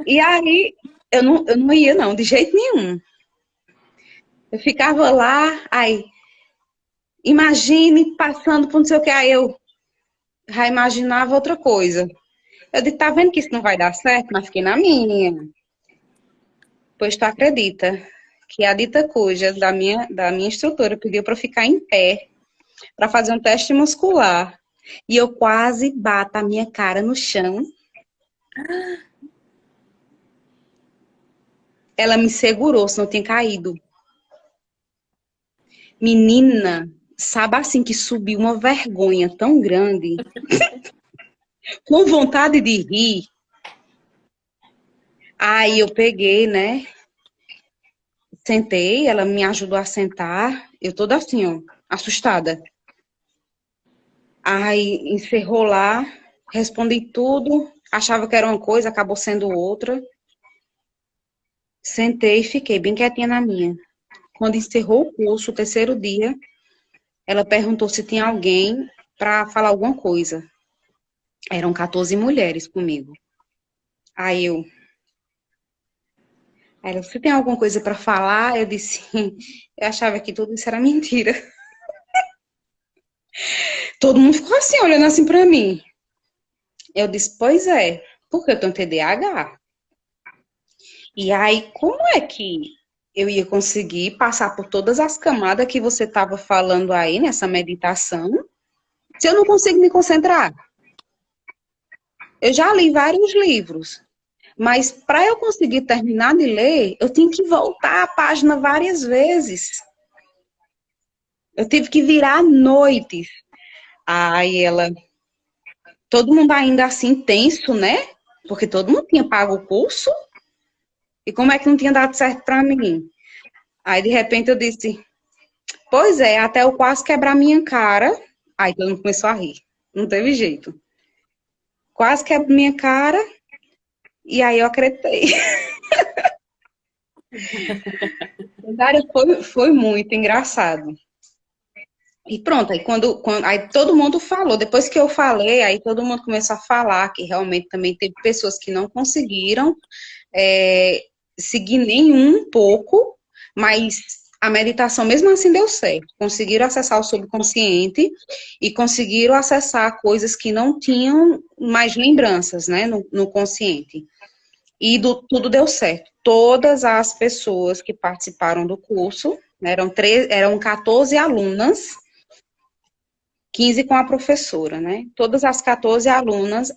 E aí, eu não ia não, de jeito nenhum. Eu ficava lá, aí, imagine passando por não sei o que, aí eu já imaginava outra coisa. Eu disse, tá vendo que isso não vai dar certo? Mas fiquei na minha. Pois tu acredita que a dita cuja da minha instrutora pediu para eu ficar em pé para fazer um teste muscular e eu quase bato a minha cara no chão. Ela me segurou, senão eu tinha caído. Menina, sabe assim que subiu uma vergonha tão grande, com vontade de rir. Aí eu peguei, né? Sentei, ela me ajudou a sentar, eu toda assim, ó, assustada. Aí encerrou lá, respondi tudo, achava que era uma coisa, acabou sendo outra. Sentei e fiquei bem quietinha na minha. Quando encerrou o curso, o terceiro dia, ela perguntou se tinha alguém para falar alguma coisa. Eram 14 mulheres comigo. Aí eu, ela, você tem alguma coisa para falar? Eu disse, eu achava que tudo isso era mentira. Todo mundo ficou assim, olhando assim para mim. Eu disse, pois é, porque eu tenho TDAH. E aí, como é que eu ia conseguir passar por todas as camadas que você estava falando aí nessa meditação, se eu não consigo me concentrar? Eu já li vários livros, mas para eu conseguir terminar de ler, eu tinha que voltar a página várias vezes. Eu tive que virar à noite. Aí ela, todo mundo ainda assim tenso, né? Porque todo mundo tinha pago o curso. E como é que não tinha dado certo para mim? Aí de repente eu disse, pois é, até eu quase quebrar minha cara. Aí todo mundo começou a rir. Não teve jeito. Quase quebro minha cara. E aí eu acreditei. Cara, foi muito engraçado. E pronto, aí aí todo mundo falou, depois que eu falei, aí todo mundo começou a falar que realmente também teve pessoas que não conseguiram é, seguir nenhum pouco, mas a meditação mesmo assim deu certo. Conseguiram acessar o subconsciente e conseguiram acessar coisas que não tinham mais lembranças, né, no consciente. E tudo deu certo. Todas as pessoas que participaram do curso, né, eram 14 alunas, 15 com a professora, né? Todas as 14 alunas,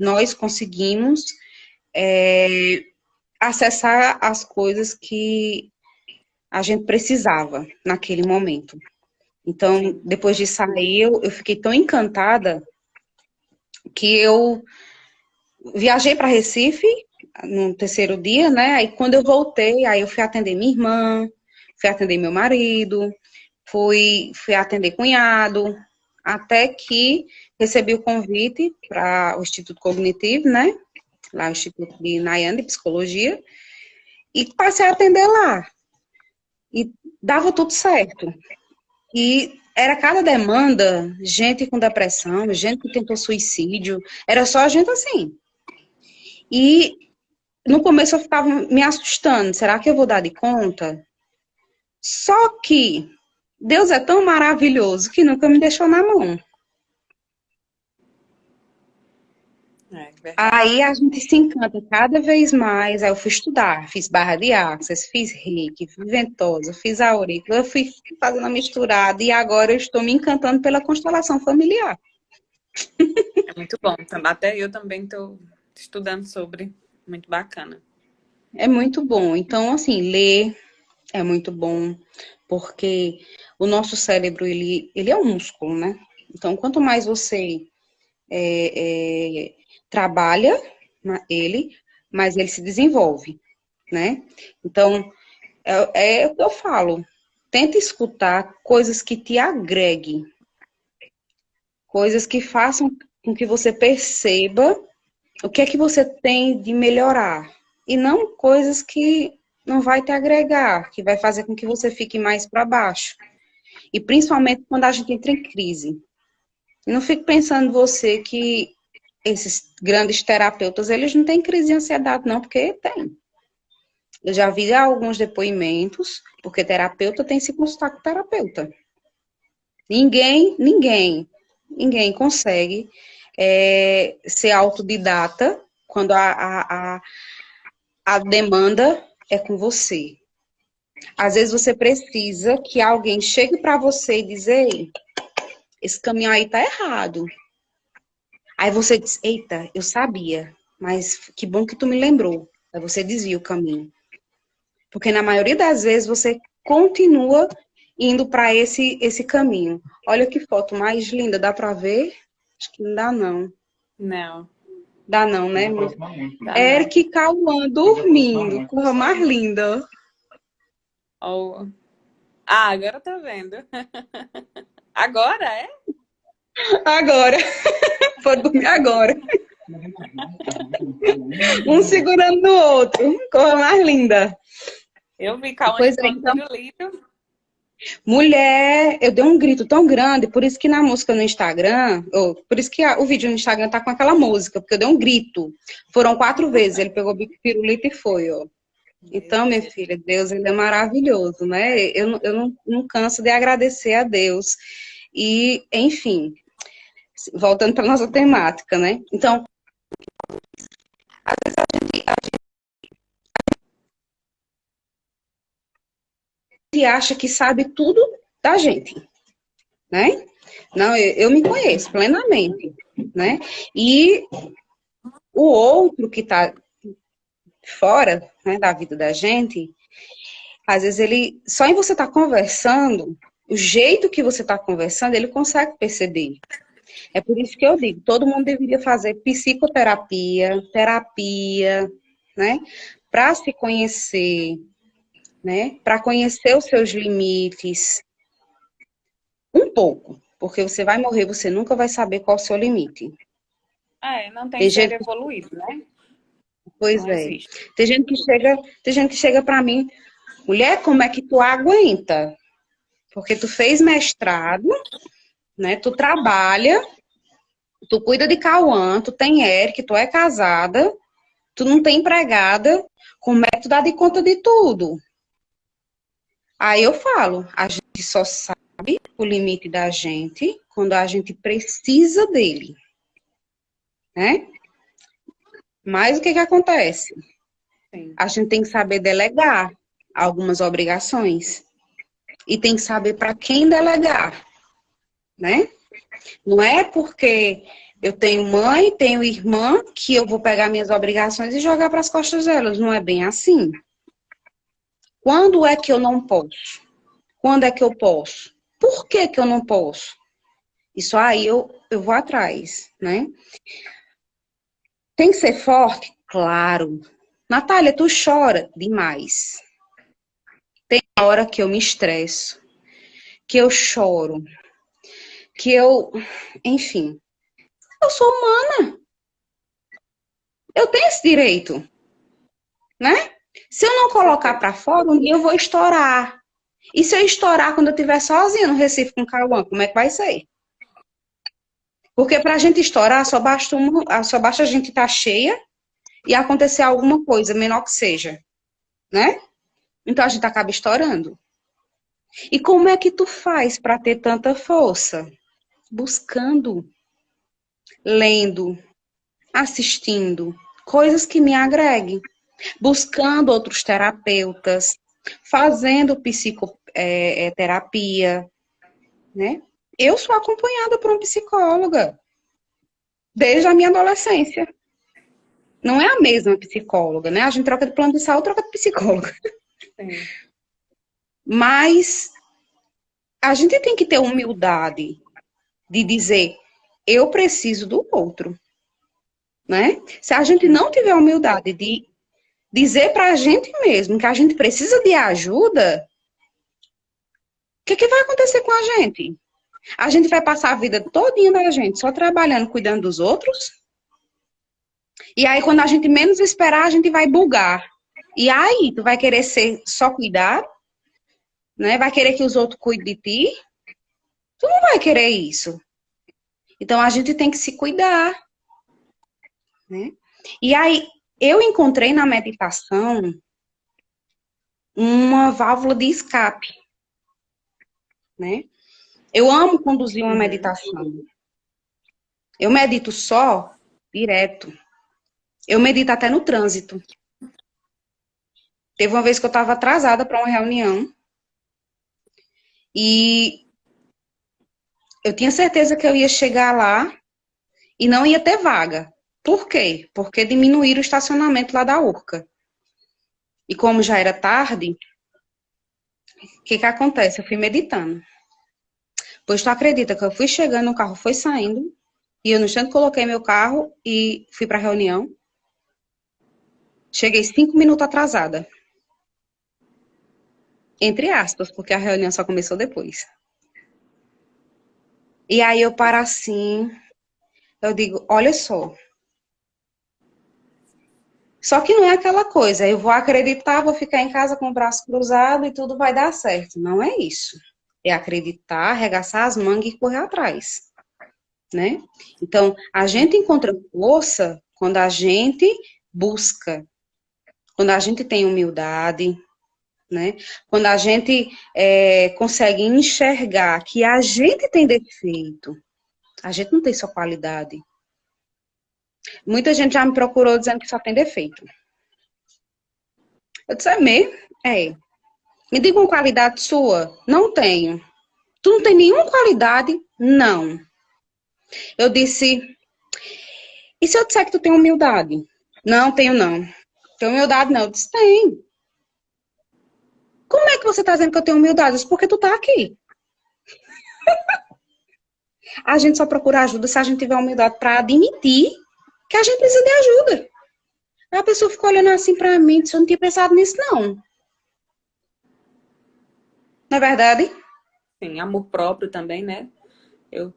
nós conseguimos acessar as coisas que a gente precisava naquele momento. Então, Sim. depois de sair, eu fiquei tão encantada que eu viajei para Recife no terceiro dia, né? Aí quando eu voltei, aí eu fui atender minha irmã, fui atender meu marido, fui atender cunhado, até que recebi o convite para o Instituto Cognitivo, né? Lá o Instituto de Nayane de Psicologia. E passei a atender lá. E dava tudo certo. E era cada demanda, gente com depressão, gente que tentou suicídio, era só gente assim. E no começo eu ficava me assustando, será que eu vou dar de conta? Só que Deus é tão maravilhoso que nunca me deixou na mão. É verdade. Aí a gente se encanta cada vez mais. Aí eu fui estudar, fiz barra de axis, fiz reiki, fiz ventosa, fiz aurícula, eu fui fazendo a misturada e agora eu estou me encantando pela constelação familiar. É muito bom. Até eu também estou estudando sobre. Muito bacana. É muito bom. Então, assim, ler é muito bom, porque o nosso cérebro, ele é um músculo, né? Então, quanto mais você trabalha ele, mais ele se desenvolve, né? Então, é o que eu falo. Tenta escutar coisas que te agreguem, coisas que façam com que você perceba o que é que você tem de melhorar. E não coisas que não vai te agregar, que vai fazer com que você fique mais para baixo. E principalmente quando a gente entra em crise. Não fique pensando você que esses grandes terapeutas, eles não têm crise de ansiedade, não, porque tem. Eu já vi alguns depoimentos, porque terapeuta tem que se consultar com terapeuta. Ninguém consegue ser autodidata quando a demanda é com você. Às vezes você precisa que alguém chegue para você e dizer, ei, esse caminho aí tá errado. Aí você diz, eita, eu sabia, mas que bom que tu me lembrou. Aí você desvia o caminho. Porque na maioria das vezes você continua indo para esse caminho. Olha que foto mais linda, dá para ver? Acho que não dá não. Não. Dá não, né? Dá não. Eric e Cauã dormindo, coisa mais linda. Oh. Ah, agora tá vendo. Agora é? Agora, foi dormir agora. Um segurando no outro, coisa mais linda. Eu vi Cauã Pois é, chupando então, pirulito. mulher, eu dei um grito tão grande, por isso que na música no Instagram, por isso que o vídeo no Instagram tá com aquela música, porque eu dei um grito. Foram 4 vezes, ele pegou o pirulito e foi, ó. Então, minha filha, Deus, ele é maravilhoso, né? Eu não canso de agradecer a Deus. E, enfim, voltando para nossa temática, né? Então, às vezes a gente acha que sabe tudo da gente, né? Não, eu me conheço plenamente, né? E o outro que está fora, né, da vida da gente, às vezes ele, só em você estar conversando, o jeito que você está conversando, ele consegue perceber. É por isso que eu digo, todo mundo deveria fazer psicoterapia, terapia, né? Para se conhecer, né? Para conhecer os seus limites, um pouco, porque você vai morrer, você nunca vai saber qual é o seu limite. Não tem Tem ser gente, evoluído, né? pois Não é, existe. tem gente que chega para mim, mulher, como é que tu aguenta? Porque tu fez mestrado, né? Tu trabalha, tu cuida de Cauã, tu tem Eric, tu é casada, tu não tem empregada, como é que tu dá de conta de tudo? Aí eu falo, a gente só sabe o limite da gente quando a gente precisa dele, né? Mas o que que acontece? Sim. A gente tem que saber delegar algumas obrigações e tem que saber para quem delegar, né? Não é porque eu tenho mãe, tenho irmã, que eu vou pegar minhas obrigações e jogar para as costas delas. Não é bem assim. Quando é que eu não posso? Quando é que eu posso? Por que que eu não posso? Isso aí eu vou atrás, né? Tem que ser forte? Claro. Natália, tu chora demais. Tem hora que eu me estresso, que eu choro, que eu... Enfim, eu sou humana. Eu tenho esse direito, né? Se eu não colocar para fora, um dia eu vou estourar. E se eu estourar quando eu estiver sozinha no Recife com o Cauã, como é que vai ser? Porque para a gente estourar, só basta a gente estar cheia e acontecer alguma coisa, menor que seja, né? Então a gente acaba estourando. E como é que tu faz para ter tanta força? Buscando, lendo, assistindo, coisas que me agreguem, buscando outros terapeutas, fazendo psicoterapia, né? Eu sou acompanhada por uma psicóloga desde a minha adolescência. Não é a mesma psicóloga, né? A gente troca de plano de saúde, troca de psicóloga. Sim. Mas a gente tem que ter humildade de dizer, eu preciso do outro, né? Se a gente não tiver humildade de dizer para a gente mesmo que a gente precisa de ajuda, o que vai acontecer com a gente? A gente vai passar a vida todinha da gente só trabalhando, cuidando dos outros? E aí, quando a gente menos esperar, a gente vai bugar. E aí, tu vai querer só cuidar, né? Vai querer que os outros cuidem de ti? Tu não vai querer isso. Então, a gente tem que se cuidar, né? E aí, eu encontrei na meditação uma válvula de escape, né? Eu amo conduzir uma meditação. Eu medito só, direto. Eu medito até no trânsito. Teve uma vez que eu estava atrasada para uma reunião e eu tinha certeza que eu ia chegar lá e não ia ter vaga. Por quê? Porque diminuíram o estacionamento lá da Urca. E como já era tarde, o que acontece? Eu fui meditando. Pois tu acredita que eu fui chegando, o carro foi saindo, e eu no instante coloquei meu carro e fui para a reunião. Cheguei 5 minutos atrasada. Entre aspas, porque a reunião só começou depois. E aí eu paro assim, eu digo, olha só. Só que não é aquela coisa, eu vou acreditar, vou ficar em casa com o braço cruzado e tudo vai dar certo. Não é isso. É acreditar, arregaçar as mangas e correr atrás, né? Então, a gente encontra força quando a gente busca, quando a gente tem humildade, né? Quando a gente consegue enxergar que a gente tem defeito, a gente não tem só qualidade. Muita gente já me procurou dizendo que só tem defeito. Eu disse, é mesmo? É. Me diga uma qualidade sua. Não tenho. Tu não tem nenhuma qualidade? Não. Eu disse, e se eu disser que tu tem humildade? Não, tenho não. Tenho humildade não. Eu disse, tem. Como é que você tá dizendo que eu tenho humildade? Eu disse, porque tu tá aqui. A gente só procura ajuda se a gente tiver humildade para admitir que a gente precisa de ajuda. Aí a pessoa ficou olhando assim pra mim, disse, eu não tinha pensado nisso não. Não é verdade? Sim, amor próprio também, né? Eu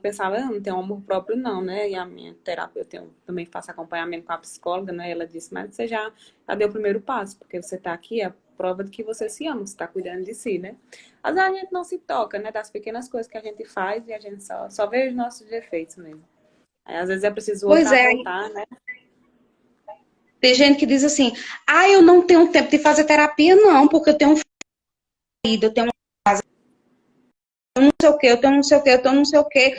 pensava, eu não tenho amor próprio não, né? E a minha terapeuta, eu também faço acompanhamento com a psicóloga, né? Ela disse, mas você já deu o primeiro passo, porque você tá aqui, é a prova de que você se ama, você tá cuidando de si, né? Às vezes a gente não se toca, né? Das pequenas coisas que a gente faz e a gente só vê os nossos defeitos mesmo. Aí às vezes é preciso o outro Pois é. apontar, né? Tem gente que diz assim, eu não tenho tempo de fazer terapia não, porque eu tenho um filho, eu tenho não sei o que, eu tenho não sei o que, eu tenho não sei o que.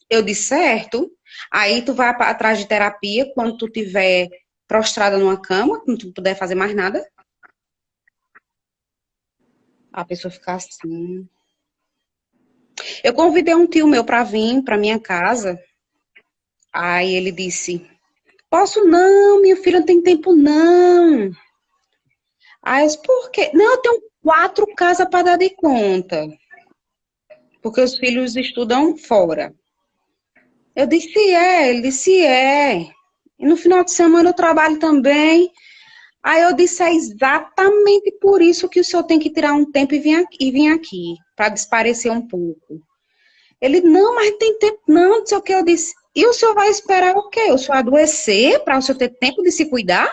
Eu disse, certo. Aí tu vai atrás de terapia quando tu tiver prostrada numa cama, quando tu não puder fazer mais nada. A pessoa fica assim. Eu convidei um tio meu para vir para minha casa. Aí ele disse, posso não, minha filha, não tem tempo não. Aí eu disse, por quê? Não, eu tenho 4 casas para dar de conta. Porque os filhos estudam fora. Eu disse, ele disse, é. E no final de semana eu trabalho também. Aí eu disse, é exatamente por isso que o senhor tem que tirar um tempo e vir aqui, para desaparecer um pouco. Ele, não, mas tem tempo, não, não sei o que. Eu disse, e o senhor vai esperar o quê? O senhor adoecer para o senhor ter tempo de se cuidar?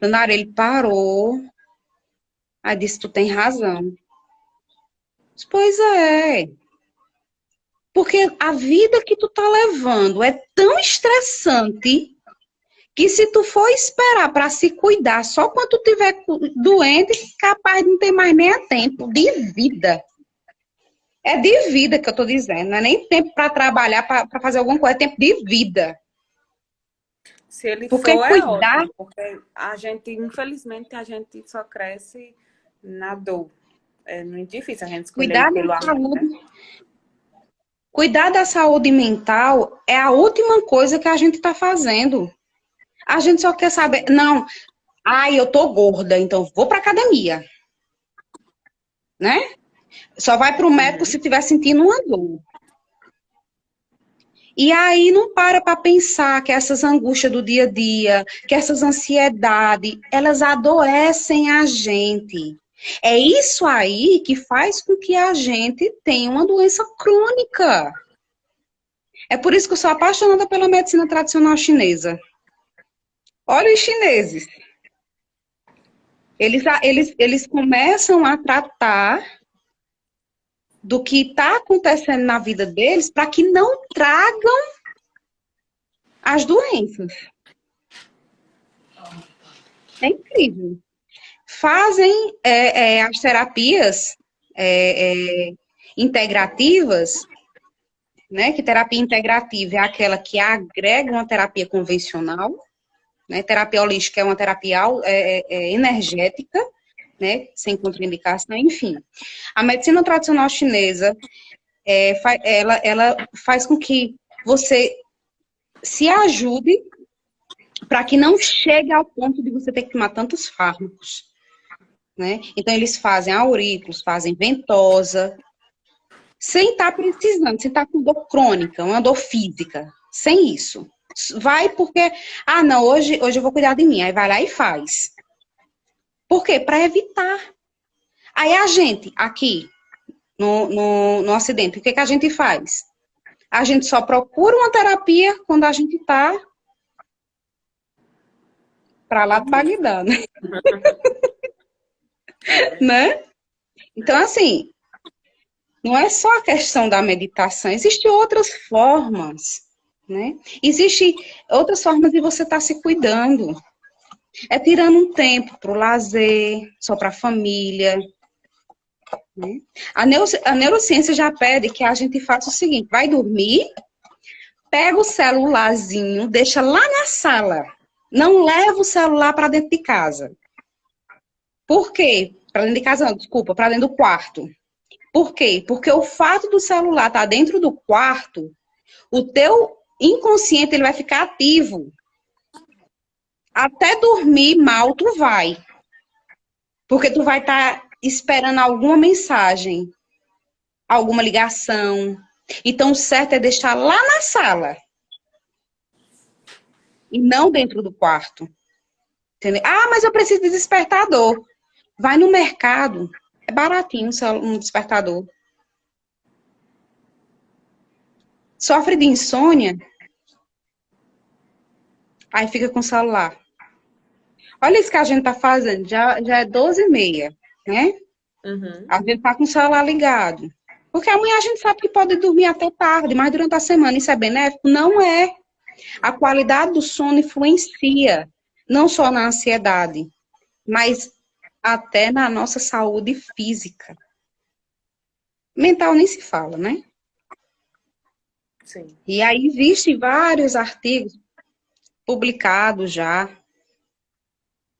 Danara, ele parou. Aí disse, tu tem razão. Pois é. Porque a vida que tu tá levando é tão estressante que se tu for esperar para se cuidar só quando tu tiver doente, capaz de não ter mais nem tempo de vida. É de vida que eu tô dizendo, não é nem tempo para trabalhar, para fazer alguma coisa, é tempo de vida. Se ele Porque for, é cuidar, ótimo, porque a gente, infelizmente, a gente só cresce na dor. É muito difícil a gente escolher cuidar pelo da amor, né? saúde, cuidar da saúde mental é a última coisa que a gente está fazendo. A gente só quer saber, não, ai, eu tô gorda, então vou para academia, né? Só vai para o médico se estiver sentindo uma dor. E aí não para pensar que essas angústias do dia a dia, que essas ansiedades, elas adoecem a gente. É isso aí que faz com que a gente tenha uma doença crônica. É por isso que eu sou apaixonada pela medicina tradicional chinesa. Olha os chineses. Eles começam a tratar do que está acontecendo na vida deles para que não tragam as doenças. É incrível. Fazem as terapias integrativas, né? Que terapia integrativa é aquela que agrega uma terapia convencional, né? Terapia holística é uma terapia energética, né? Sem contraindicação, enfim. A medicina tradicional chinesa, ela faz com que você se ajude para que não chegue ao ponto de você ter que tomar tantos fármacos. Né? Então, eles fazem aurículos, fazem ventosa, sem estar precisando, sem estar com dor crônica, uma dor física, sem isso. Vai porque, não, hoje eu vou cuidar de mim, aí vai lá e faz. Por quê? Para evitar. Aí a gente, aqui, no Ocidente, o que a gente faz? A gente só procura uma terapia quando a gente está para lá de Bagdá, né? né? Então, assim, não é só a questão da meditação, existem outras formas, né? Existem outras formas de você estar se cuidando. É tirando um tempo para o lazer, só para a família. Né? A neurociência já pede que a gente faça o seguinte, vai dormir, pega o celularzinho, deixa lá na sala. Não leva o celular para dentro de casa. Por quê? Para dentro de casa não, desculpa, para dentro do quarto. Por quê? Porque o fato do celular estar dentro do quarto, o teu inconsciente ele vai ficar ativo. Até dormir mal tu vai. Porque tu vai estar esperando alguma mensagem, alguma ligação. Então o certo é deixar lá na sala. E não dentro do quarto. Entendeu? Mas eu preciso de despertador. Vai no mercado. É baratinho um despertador. Sofre de insônia? Aí fica com o celular. Olha isso que a gente tá fazendo, já é 12h30, né? A gente tá com o celular ligado. Porque amanhã a gente sabe que pode dormir até tarde, mas durante a semana isso é benéfico? Não é. A qualidade do sono influencia, não só na ansiedade, mas até na nossa saúde física. Mental nem se fala, né? Sim. E aí existem vários artigos publicados já.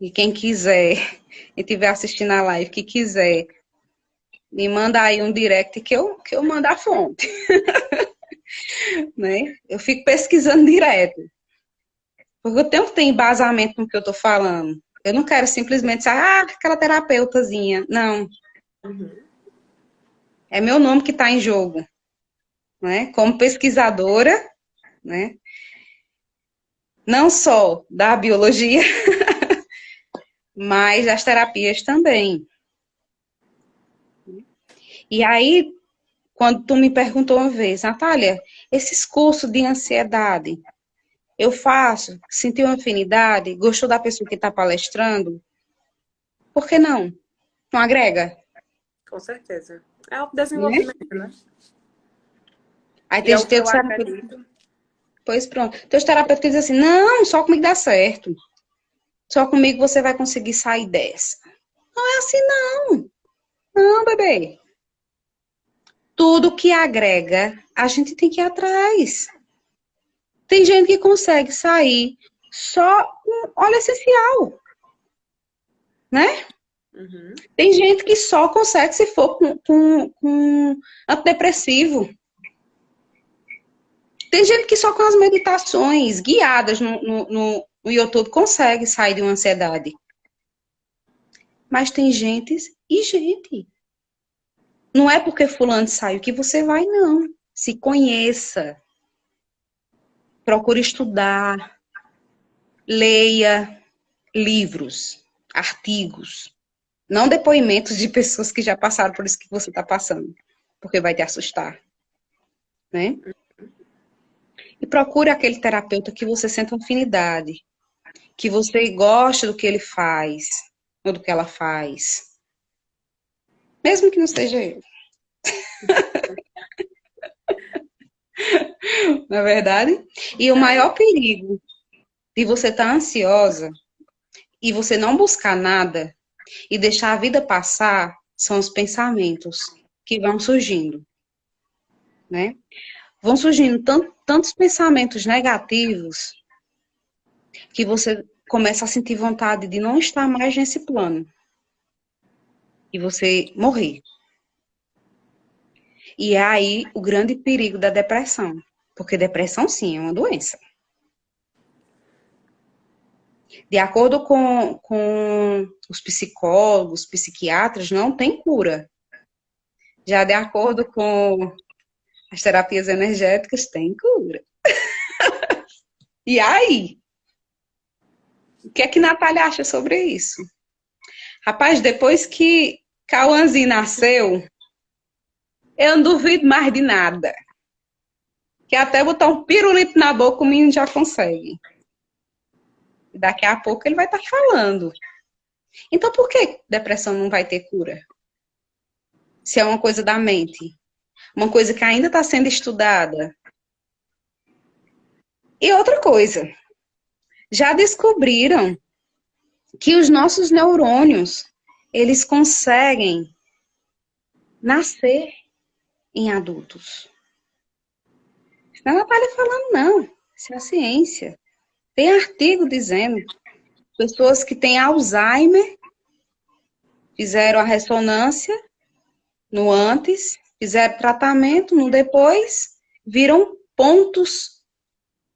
E quem quiser, e estiver assistindo a live, que quiser, me manda aí um direct que eu mando a fonte. né? Eu fico pesquisando direto. Porque eu tenho que ter embasamento no que eu tô falando. Eu não quero simplesmente dizer, aquela terapeutazinha. Não. É meu nome que está em jogo. Né? Como pesquisadora, né? Não só da biologia, mas das terapias também. E aí, quando tu me perguntou uma vez, Natália, esses cursos de ansiedade, eu faço, senti uma afinidade, gostou da pessoa que está palestrando, por que não? Não agrega? Com certeza. É o Né? desenvolvimento, né? Aí E tem é o que eu outros terapeutas, acredito. pois pronto. Tem os terapeutas que dizem assim, não, só comigo dá certo. Só comigo você vai conseguir sair dessa. Não é assim não. Não, bebê. Tudo que agrega, a gente tem que ir atrás. Tem gente que consegue sair só com óleo essencial, né? Uhum. Tem gente que só consegue se for com antidepressivo. Tem gente que só com as meditações guiadas no YouTube consegue sair de uma ansiedade. Mas tem gente e gente. Não é porque fulano saiu que você vai, não. Se conheça. Procure estudar. Leia livros, artigos. Não depoimentos de pessoas que já passaram por isso que você está passando. Porque vai te assustar. Né? E procure aquele terapeuta que você sente uma afinidade. Que você gosta do que ele faz. Ou do que ela faz. Mesmo que não seja eu. Na verdade. E o maior perigo de você estar ansiosa e você não buscar nada e deixar a vida passar são os pensamentos que vão surgindo, né? Vão surgindo tantos pensamentos negativos que você começa a sentir vontade de não estar mais nesse plano e você morrer. E é aí o grande perigo da depressão, porque depressão sim é uma doença. De acordo com os psicólogos, psiquiatras, não tem cura. Já de acordo com as terapias energéticas, tem cura. E aí? O que é que Natália acha sobre isso? Rapaz, depois que Cauãzinho nasceu, eu não duvido mais de nada. Que até botar um pirulito na boca o menino já consegue. E daqui a pouco ele vai estar falando. Então por que depressão não vai ter cura? Se é uma coisa da mente. Uma coisa que ainda está sendo estudada. E outra coisa, já descobriram que os nossos neurônios, eles conseguem nascer em adultos. Não é a Natália falando, não. Isso é a ciência. Tem artigo dizendo pessoas que têm Alzheimer fizeram a ressonância no antes, fizeram tratamento no depois, viram pontos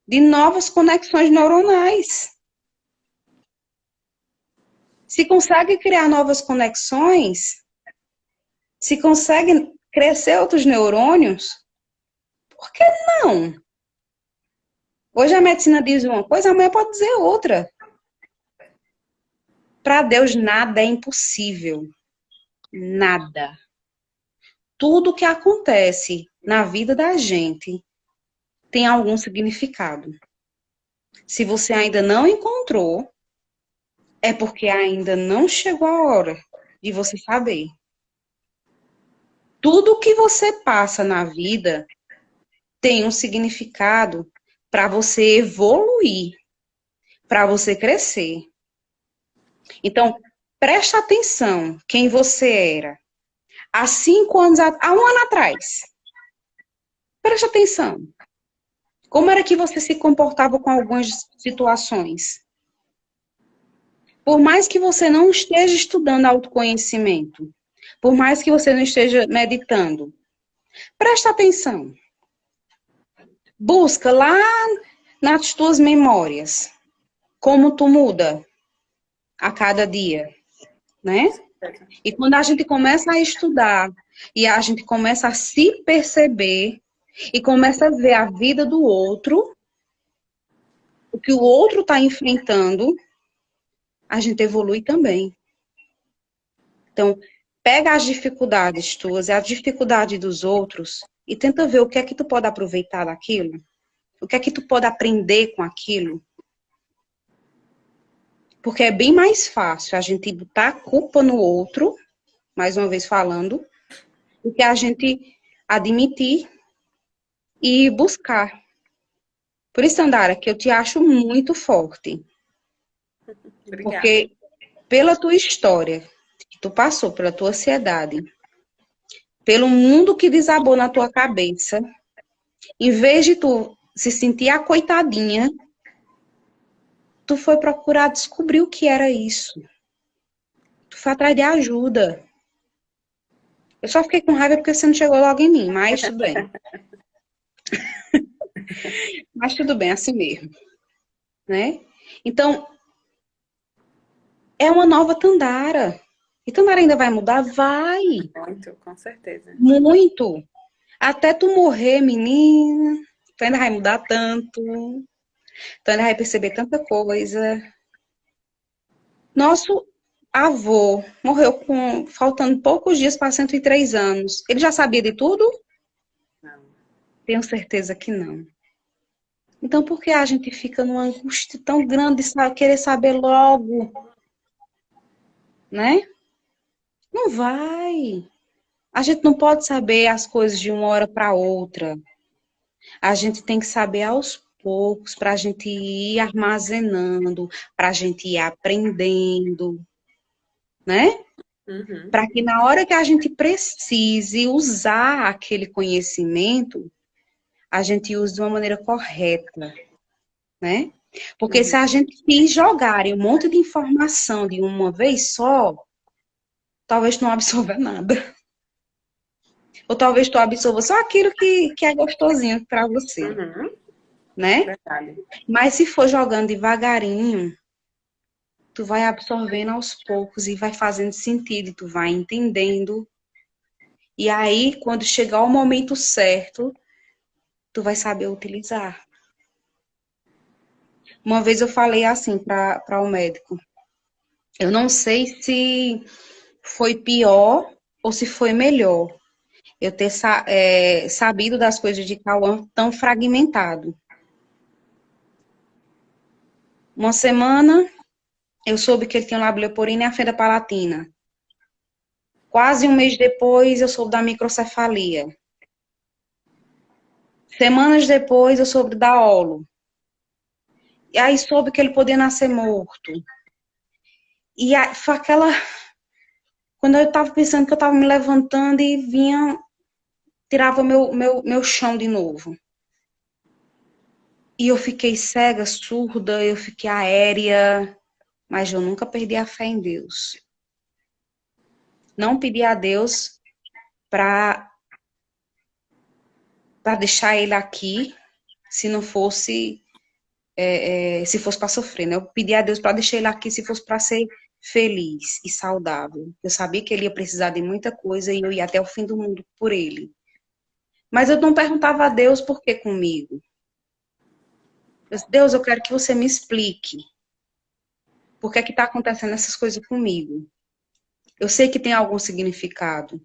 de novas conexões neuronais. Se consegue criar novas conexões, se consegue crescer outros neurônios, por que não? Hoje a medicina diz uma coisa, amanhã pode dizer outra. Para Deus nada é impossível. Nada. Tudo que acontece na vida da gente tem algum significado. Se você ainda não encontrou, é porque ainda não chegou a hora de você saber. Tudo que você passa na vida tem um significado para você evoluir, para você crescer. Então, presta atenção quem você era há 5 anos, há 1 ano atrás. Presta atenção. Como era que você se comportava com algumas situações? Por mais que você não esteja estudando autoconhecimento, por mais que você não esteja meditando, presta atenção. Busca lá nas tuas memórias como tu muda a cada dia, né? E quando a gente começa a estudar e a gente começa a se perceber e começa a ver a vida do outro, o que o outro está enfrentando, a gente evolui também. Então, pega as dificuldades tuas e a dificuldade dos outros e tenta ver o que é que tu pode aproveitar daquilo O que é que tu pode aprender com aquilo? Porque é bem mais fácil a gente botar a culpa no outro, mais uma vez falando, do que a gente admitir e buscar. Por isso, Andara, que eu te acho muito forte. Obrigada. Porque pela tua história, que tu passou, pela tua ansiedade, pelo mundo que desabou na tua cabeça, em vez de tu se sentir a coitadinha, tu foi procurar descobrir o que era isso. Tu foi atrás de ajuda. Eu só fiquei com raiva porque você não chegou logo em mim, mas tudo bem. Mas tudo bem, assim mesmo, né? Então, é uma nova Tandara. E Tandara ainda vai mudar? Vai. Muito, com certeza. Muito. Até tu morrer, menina, tu ainda vai mudar tanto. Tu ainda vai perceber tanta coisa. Nosso avô morreu faltando poucos dias para 103 anos. Ele já sabia de tudo? Não. Tenho certeza que não. Então, por que a gente fica numa angústia tão grande de querer saber logo, né? Não vai. A gente não pode saber as coisas de uma hora para outra. A gente tem que saber aos poucos, para a gente ir armazenando, para a gente ir aprendendo, né? Uhum. Para que na hora que a gente precise usar aquele conhecimento, a gente use de uma maneira correta, né? Porque se Uhum. a gente se jogarem um monte de informação de uma vez só, talvez não absorva nada. Ou talvez tu absorva só aquilo que é gostosinho para você, Uhum. né? Verdade. Mas se for jogando devagarinho, tu vai absorvendo aos poucos e vai fazendo sentido, e tu vai entendendo. E aí, quando chegar o momento certo, tu vai saber utilizar. Uma vez eu falei assim para o médico, eu não sei se foi pior ou se foi melhor eu ter sabido das coisas de Cauã tão fragmentado. Uma semana eu soube que ele tinha lábio leporino e a fenda palatina. Quase um mês depois eu soube da microcefalia. Semanas depois eu soube da olo. E aí soube que ele podia nascer morto. E aí, foi aquela. Quando eu estava pensando que eu estava me levantando e vinha, tirava meu chão de novo. E eu fiquei cega, surda, eu fiquei aérea, mas eu nunca perdi a fé em Deus. Não pedi a Deus para deixar ele aqui, se não fosse, se fosse para sofrer, né? Eu pedi a Deus para deixar ele aqui se fosse para ser feliz e saudável. Eu sabia que ele ia precisar de muita coisa e eu ia até o fim do mundo por ele. Mas eu não perguntava a Deus por que comigo. Eu disse, Deus, eu quero que você me explique por que é que está acontecendo essas coisas comigo. Eu sei que tem algum significado.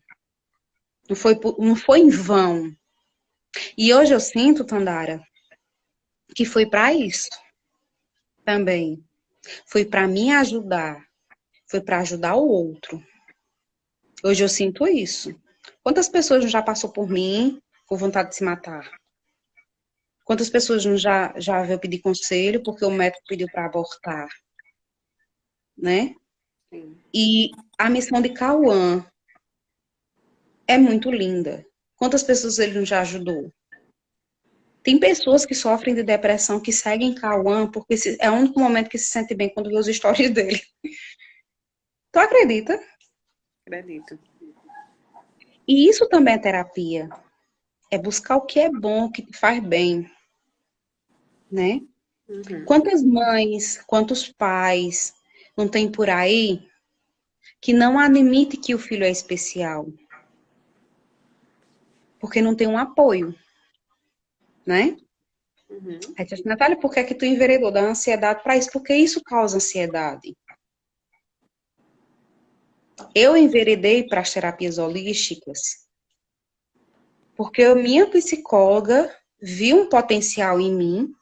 Não foi em vão. E hoje eu sinto, Tandara, que foi para isso também. Foi para me ajudar. Foi para ajudar o outro. Hoje eu sinto isso. Quantas pessoas já passou por mim com vontade de se matar? Quantas pessoas não já veio pedir conselho porque o médico pediu para abortar, né? Sim. E a missão de Cauã é muito linda. Quantas pessoas ele não já ajudou? Tem pessoas que sofrem de depressão que seguem Cauã porque é o único momento que se sente bem quando vê os stories dele. Tu acredita? Acredito. E isso também é terapia. É buscar o que é bom, o que te faz bem, né? Uhum. Quantas mães, quantos pais não tem por aí que não admite que o filho é especial? Porque não tem um apoio, né? Uhum. Aí tu diz, Natália, por que é que tu enveredou da ansiedade para isso? Porque isso causa ansiedade. Eu enveredei para as terapias holísticas porque a minha psicóloga viu um potencial em mim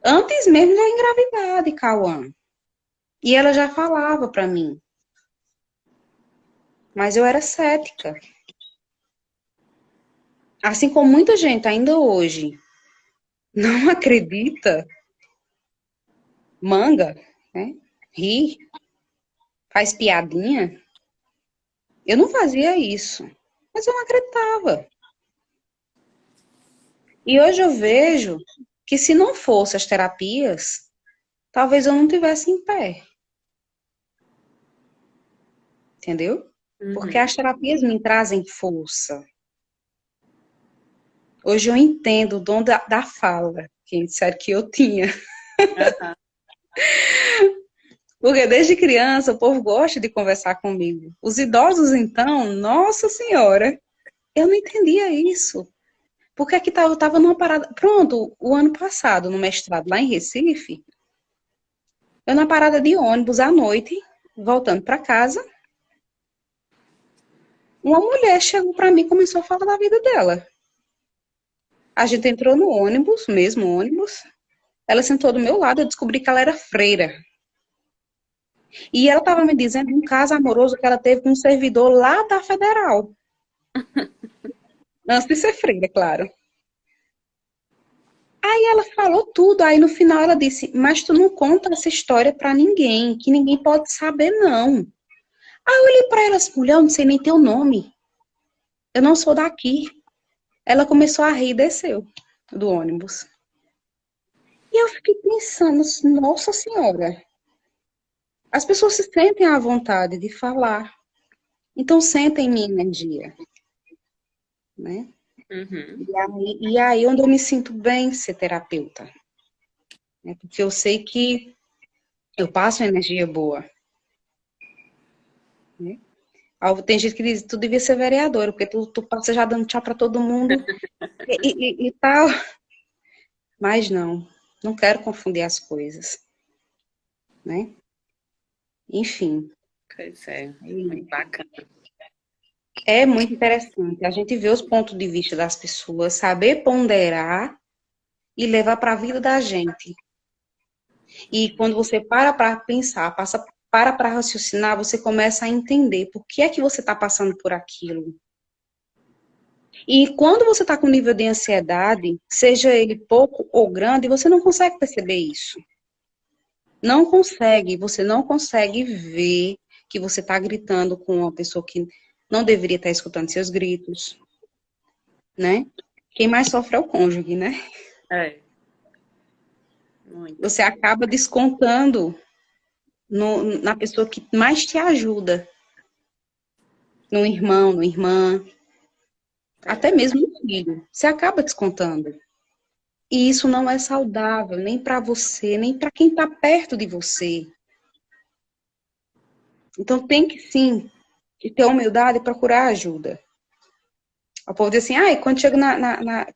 antes mesmo da engravidar de Cauã. E ela já falava para mim, mas eu era cética. Assim como muita gente ainda hoje não acredita, manga, né? Ri, faz piadinha. Eu não fazia isso, mas eu não acreditava. E hoje eu vejo que se não fosse as terapias, talvez eu não tivesse em pé. Entendeu? Porque Uhum. as terapias me trazem força. Hoje eu entendo o dom da fala, que disseram que eu tinha. Aham. Porque desde criança o povo gosta de conversar comigo. Os idosos, então, nossa senhora, eu não entendia isso. Porque aqui eu estava numa parada. Pronto, o ano passado, no mestrado lá em Recife, eu na parada de ônibus à noite, voltando para casa, uma mulher chegou para mim e começou a falar da vida dela. A gente entrou no ônibus, mesmo ônibus, ela sentou do meu lado, eu descobri que ela era freira. E ela estava me dizendo um caso amoroso que ela teve com um servidor lá da Federal. Antes de ser freira, claro. Aí ela falou tudo, aí no final ela disse, mas tu não conta essa história pra ninguém, que ninguém pode saber, não. Aí eu olhei pra ela assim, mulher, eu não sei nem teu nome. Eu não sou daqui. Ela começou a rir e desceu do ônibus. E eu fiquei pensando, nossa senhora, as pessoas se sentem à vontade de falar. Então sentem minha energia, né? Uhum. E aí onde eu me sinto bem ser terapeuta, né? Porque eu sei que eu passo energia boa, né? Tem gente que diz, tu devia ser vereadora, porque tu passa já dando tchau para todo mundo e tal. Mas não quero confundir as coisas, né? Enfim, Pois é, muito bacana. é muito interessante a gente ver os pontos de vista das pessoas, saber ponderar e levar para a vida da gente. E quando você para pensar, para raciocinar, você começa a entender por que é que você está passando por aquilo. E quando você está com nível de ansiedade, seja ele pouco ou grande, você não consegue perceber isso. Não consegue, você não consegue ver que você está gritando com uma pessoa que não deveria estar escutando seus gritos, né? Quem mais sofre é o cônjuge, né? É, muito. Você acaba descontando na pessoa que mais te ajuda, no irmão, no irmã, até É. mesmo no filho. Você acaba descontando. E isso não é saudável, nem para você, nem para quem está perto de você. Então tem que sim ter humildade e procurar ajuda. O povo diz assim, quando chego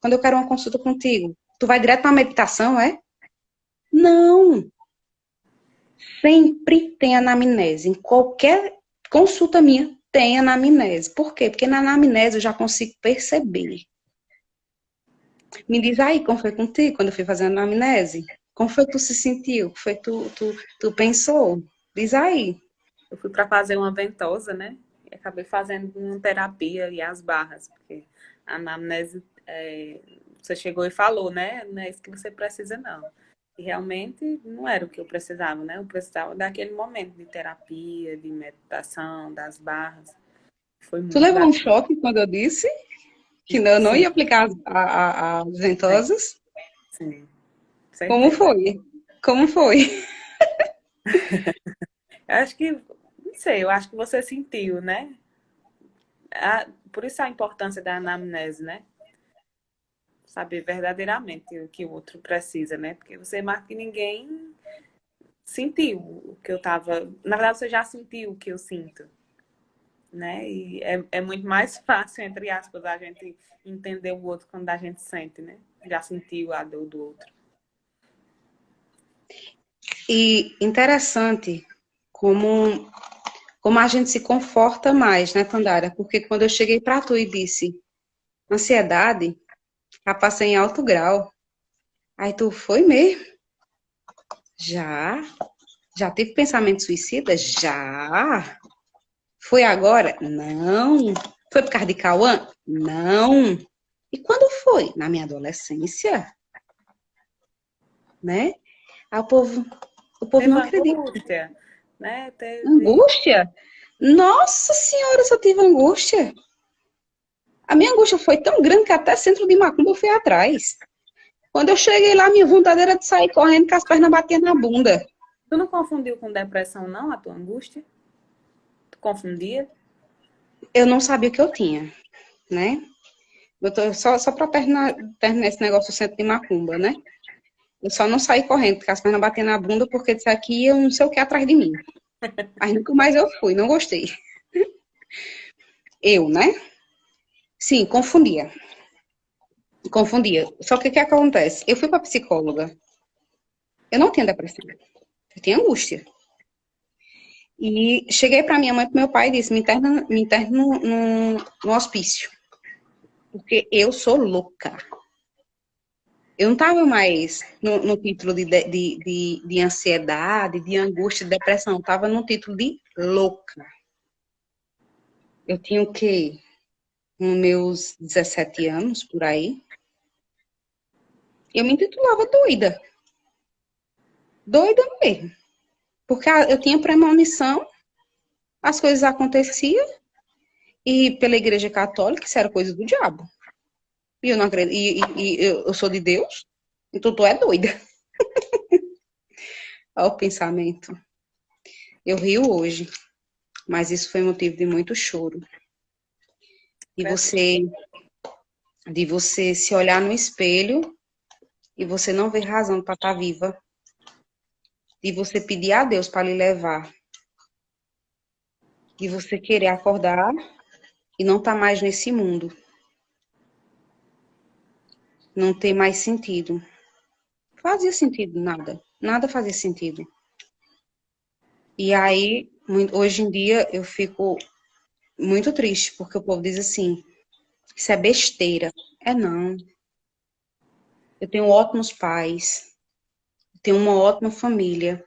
quando eu quero uma consulta contigo, tu vai direto na meditação, é? Não. Sempre tem anamnese. Em qualquer consulta minha, tem anamnese. Por quê? Porque na anamnese eu já consigo perceber. Me diz aí como foi contigo quando eu fui fazer a anamnese? Como foi que tu se sentiu? Como foi que tu pensou? Diz aí. Eu fui para fazer uma ventosa, né? E acabei fazendo uma terapia e as barras, porque a anamnese, você chegou e falou, né? Não é isso que você precisa, não. E realmente não era o que eu precisava, né? Eu precisava daquele momento de terapia, de meditação, das barras. Foi Tu muito levou um bacana. choque quando eu disse que eu não Sim, ia aplicar as sim, ventosas? sim, Como certeza. foi? Como foi? Eu acho que, não sei, eu acho que você sentiu, né? Por isso a importância da anamnese, né? Saber verdadeiramente o que o outro precisa, né? Porque você marca que ninguém sentiu o que eu tava. Na verdade, você já sentiu o que eu sinto, né? E é muito mais fácil, entre aspas, a gente entender o outro quando a gente sente, né? Já sentiu a dor do outro. E interessante como a gente se conforta mais, né, Tandara? Porque quando eu cheguei para tu e disse ansiedade, Já passei em alto grau. Aí tu foi mesmo? Já? Já teve pensamento suicida? Já. Foi agora? Não. Foi por causa de Cauã? Não. E quando foi? Na minha adolescência, né? Aí o povo não Teve acredita. angústia, né? Teve. Angústia? Nossa senhora, se eu tive angústia. A minha angústia foi tão grande que até centro de macumba eu fui atrás. Quando eu cheguei lá, minha vontade era de sair correndo com as pernas batiam na bunda. Tu não confundiu com depressão, não, a tua angústia? Tu confundia? Eu não sabia o que eu tinha, né? Eu tô só para terminar esse negócio do centro de macumba, né? Eu só não saí correndo, com as pernas batendo na bunda, porque disse aqui eu não sei o que é atrás de mim. Mas nunca mais eu fui, não gostei. Eu, né? Sim, confundia. Confundia. Só que o que acontece? Eu fui para psicóloga. Eu não tinha depressão. Eu tinha angústia. E cheguei para minha mãe e pro meu pai e disse: me interna no hospício. Porque eu sou louca. Eu não estava mais no título de ansiedade, de angústia, de depressão. Eu estava no título de louca. Eu tinha o quê? Nos meus 17 anos, por aí. Eu me intitulava doida. Doida mesmo. Porque eu tinha premonição, as coisas aconteciam, e pela igreja católica, isso era coisa do diabo. E eu não acredito, e eu sou de Deus, então tu é doida. Olha o pensamento. Eu rio hoje, mas isso foi motivo de muito choro. De você, de você se olhar no espelho e você não ver razão para estar viva. De você pedir a Deus para lhe levar. De você querer acordar e não estar mais nesse mundo. Não ter mais sentido. Fazia sentido nada. Nada fazia sentido. E aí, hoje em dia, eu fico muito triste, porque o povo diz assim, isso é besteira. É não. Eu tenho ótimos pais, tenho uma ótima família.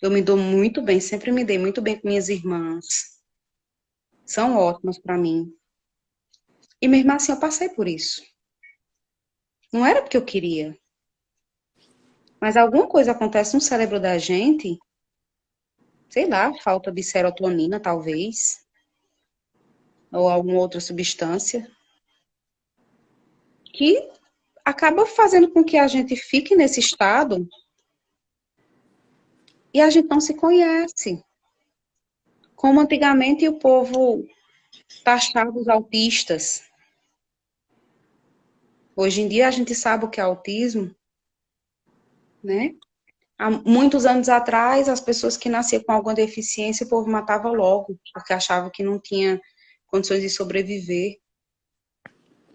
Eu me dou muito bem, sempre me dei muito bem com minhas irmãs. São ótimas para mim. E mesmo assim eu passei por isso. Não era porque eu queria. Mas alguma coisa acontece no cérebro da gente, sei lá, falta de serotonina, talvez, ou alguma outra substância, que acaba fazendo com que a gente fique nesse estado e a gente não se conhece. Como antigamente o povo taxava os autistas. Hoje em dia a gente sabe o que é autismo, né? Há muitos anos atrás, as pessoas que nasciam com alguma deficiência, o povo matava logo, porque achava que não tinha condições de sobreviver.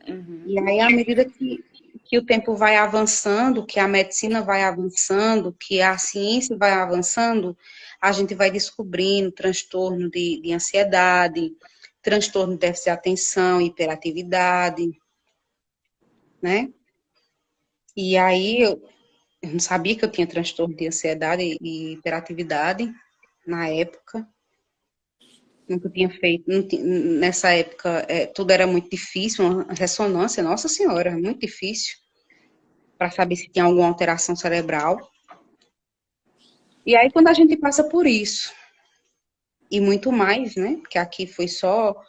Uhum. E aí, à medida que o tempo vai avançando, que a medicina vai avançando, que a ciência vai avançando, a gente vai descobrindo transtorno de ansiedade, transtorno de déficit de atenção, hiperatividade, né? E aí, eu não sabia que eu tinha transtorno de ansiedade e hiperatividade na época. Nunca tinha feito. Nessa época, tudo era muito difícil, uma ressonância, nossa senhora, muito difícil para saber se tinha alguma alteração cerebral. E aí, quando a gente passa por isso, e muito mais, né? Porque aqui foi só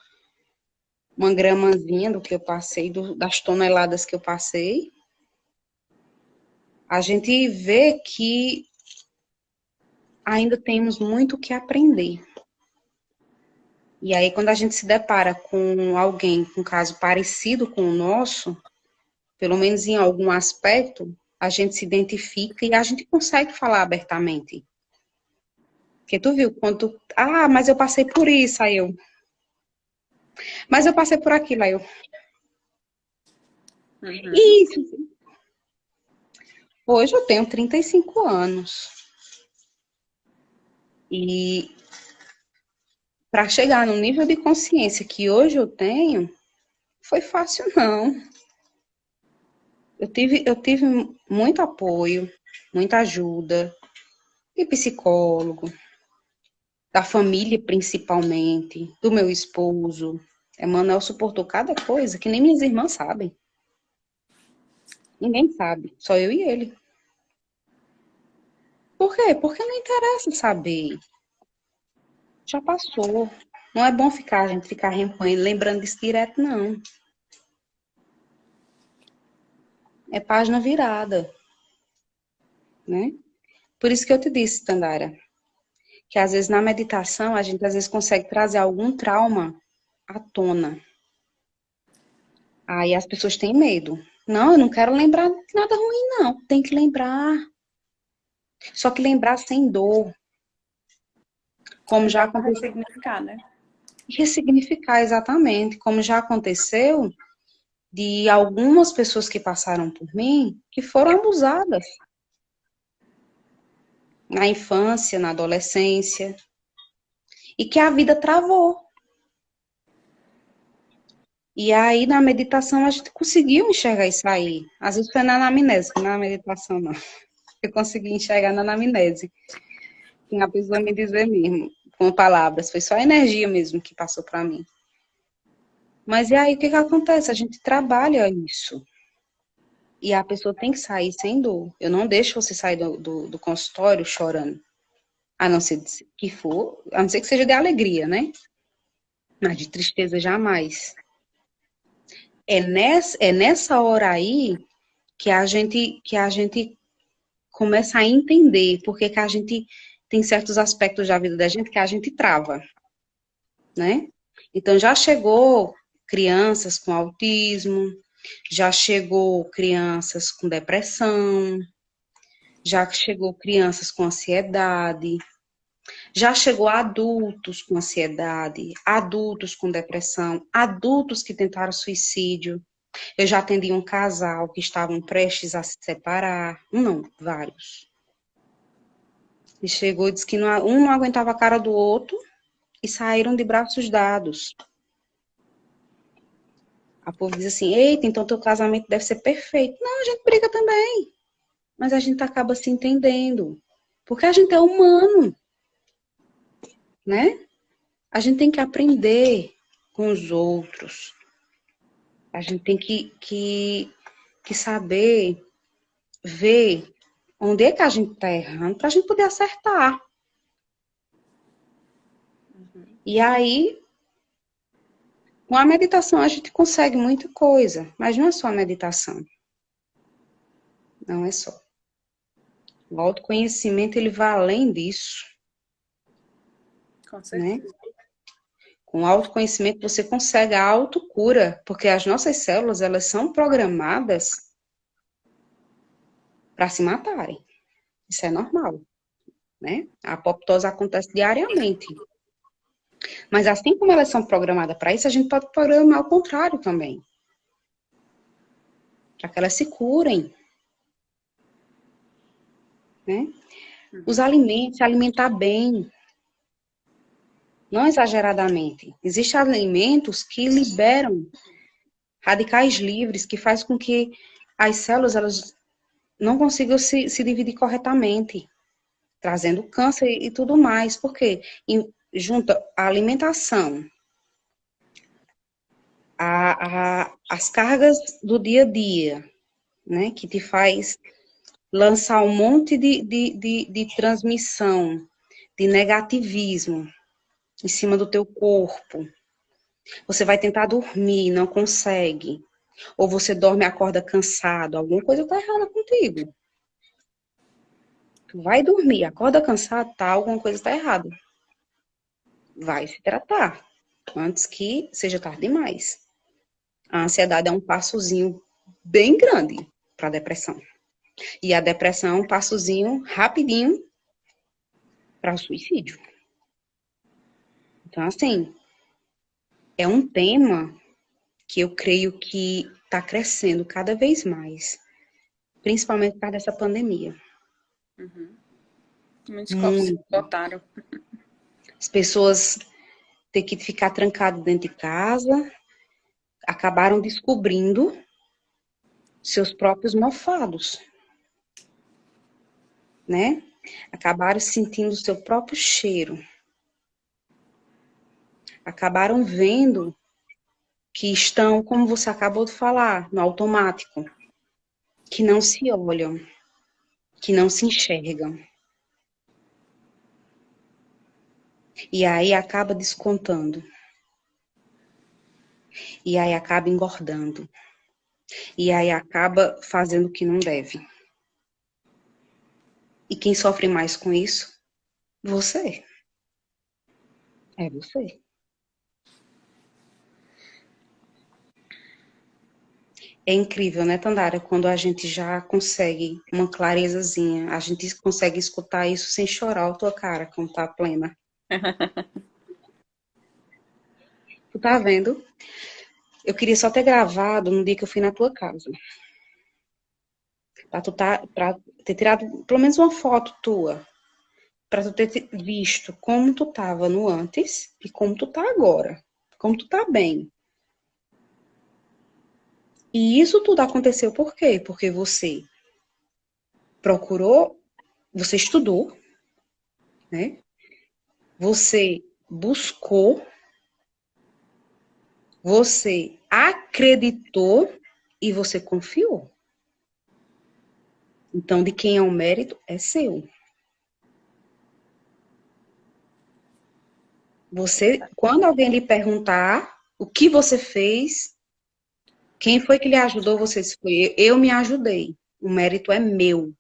uma gramazinha do que eu passei, das toneladas que eu passei, a gente vê que ainda temos muito o que aprender. E aí, quando a gente se depara com alguém com um caso parecido com o nosso, pelo menos em algum aspecto, a gente se identifica e a gente consegue falar abertamente. Porque tu viu, quando tu, mas eu passei por isso, aí eu, mas eu passei por aquilo, aí eu, Uhum. isso. Hoje eu tenho 35 anos. E para chegar no nível de consciência que hoje eu tenho, foi fácil não. Eu tive muito apoio, muita ajuda, de psicólogo, da família principalmente, do meu esposo. Emanuel suportou cada coisa que nem minhas irmãs sabem. Ninguém sabe, só eu e ele. Por quê? Porque não interessa saber. Já passou. Não é bom a gente ficar remoendo, lembrando disso direto, não. É página virada, né? Por isso que eu te disse, Tandara, que às vezes na meditação a gente às vezes consegue trazer algum trauma à tona. Aí as pessoas têm medo. Não, eu não quero lembrar nada ruim, não. Tem que lembrar. Só que lembrar sem dor. Como já Lembrar para aconteceu. ressignificar, né? Ressignificar exatamente. Como já aconteceu de algumas pessoas que passaram por mim que foram abusadas na infância, na adolescência. E que a vida travou. E aí, na meditação, a gente conseguiu enxergar isso aí. Às vezes foi na anamnese, que na meditação não. Eu consegui enxergar na anamnese. Sem a pessoa me dizer mesmo, com palavras. Foi só a energia mesmo que passou para mim. Mas e aí, o que que acontece? A gente trabalha isso. E a pessoa tem que sair sem dor. Eu não deixo você sair do consultório chorando. A não ser que for, a não ser que seja de alegria, né? Mas de tristeza jamais. É nessa hora aí que a gente começa a entender porque que a gente tem certos aspectos da vida da gente que a gente trava, né? Então já chegou crianças com autismo, já chegou crianças com depressão, já chegou crianças com ansiedade, já chegou adultos com ansiedade, adultos com depressão, adultos que tentaram suicídio. Eu já atendi um casal que estavam prestes a se separar. Um não, vários. E chegou e disse que um não aguentava a cara do outro e saíram de braços dados. A povo diz assim, eita, então teu casamento deve ser perfeito. Não, a gente briga também. Mas a gente acaba se entendendo. Porque a gente é humano, né? A gente tem que aprender com os outros. A gente tem que saber ver onde é que a gente está errando para a gente poder acertar. E aí, com a meditação a gente consegue muita coisa, mas não é só a meditação. Não é só. O autoconhecimento, ele vai além disso, Com né? certeza. Com o autoconhecimento você consegue a autocura, porque as nossas células, elas são programadas para se matarem. Isso é normal, né? A apoptose acontece diariamente. Mas assim como elas são programadas para isso, a gente pode programar ao contrário também. Para que elas se curem, né? Os alimentos, se alimentar bem, não exageradamente. Existem alimentos que liberam radicais livres, que faz com que as células elas não consigam se dividir corretamente, trazendo câncer e tudo mais. Por quê? Junta a alimentação, as cargas do dia a dia, né, que te faz lançar um monte de transmissão, de negativismo em cima do teu corpo. Você vai tentar dormir, não consegue. Ou você dorme e acorda cansado. Alguma coisa está errada contigo. Tu vai dormir, acorda cansado, tá? Alguma coisa está errada. Vai se tratar. Antes que seja tarde demais. A ansiedade é um passozinho bem grande para a depressão. E a depressão é um passozinho rapidinho para o suicídio. Então, assim, é um tema que eu creio que está crescendo cada vez mais, principalmente por causa dessa pandemia. Muitos corpos se Muito. botaram. As pessoas ter que ficar trancadas dentro de casa, acabaram descobrindo seus próprios mofados, né? Acabaram sentindo o seu próprio cheiro. Acabaram vendo que estão, como você acabou de falar, no automático, que não se olham, que não se enxergam. E aí acaba descontando. E aí acaba engordando. E aí acaba fazendo o que não deve. E quem sofre mais com isso? Você. É você. É incrível, né, Tandara? Quando a gente já consegue uma clarezazinha, a gente consegue escutar isso sem chorar a tua cara, quando tá plena. Tu tá vendo? Eu queria só ter gravado no dia que eu fui na tua casa. Pra ter tirado pelo menos uma foto tua. Pra tu ter visto como tu tava no antes e como tu tá agora. Como tu tá bem. E isso tudo aconteceu por quê? Porque você procurou, você estudou, né? Você buscou, você acreditou e você confiou. Então, de quem é o mérito é seu. Você, quando alguém lhe perguntar o que você fez, quem foi que lhe ajudou, você foi. Eu me ajudei. O mérito é meu.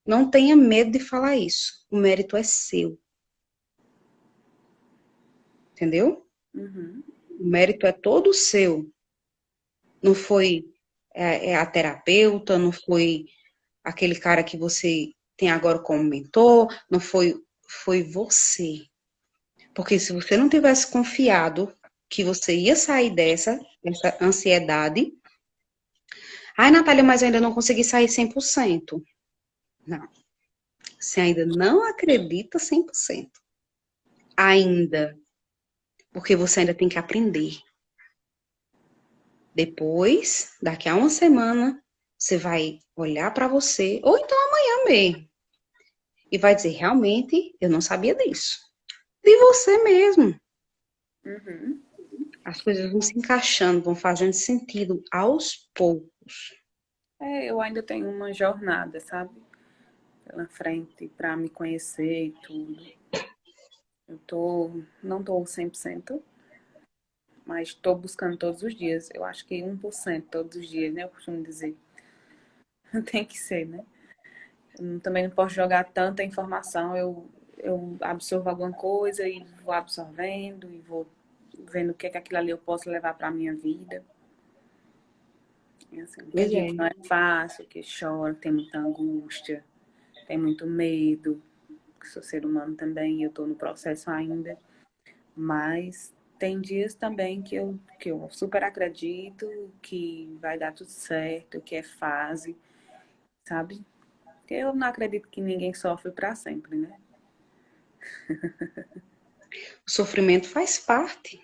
Não tenha medo de falar isso. O mérito é seu. Entendeu? Uhum. O mérito é todo seu. Não foi a terapeuta, não foi aquele cara que você tem agora como mentor, não foi, foi você. Porque se você não tivesse confiado que você ia sair dessa ansiedade, ai, Natália, mas eu ainda não consegui sair 100%. Não, você ainda não acredita 100%. Ainda, porque você ainda tem que aprender. Depois, daqui a uma semana, você vai olhar para você, ou então amanhã mesmo, e vai dizer, realmente, eu não sabia disso. De você mesmo. Uhum. As coisas vão se encaixando, vão fazendo sentido aos poucos. Eu ainda tenho uma jornada, sabe? Pela frente para me conhecer e tudo. Não tô 100%, mas estou buscando todos os dias. Eu acho que 1% todos os dias, né? Eu costumo dizer. Tem que ser, né? Eu também não posso jogar tanta informação. Eu absorvo alguma coisa e vou absorvendo e vou vendo o que é que aquilo ali eu posso levar para a minha vida. E assim, tem Pois dia é. que não é fácil, que chora, tem muita angústia, tem muito medo, que sou ser humano também e eu estou no processo ainda. Mas tem dias também que eu super acredito que vai dar tudo certo, que é fase, sabe? Porque eu não acredito que ninguém sofre para sempre, né? O sofrimento faz parte.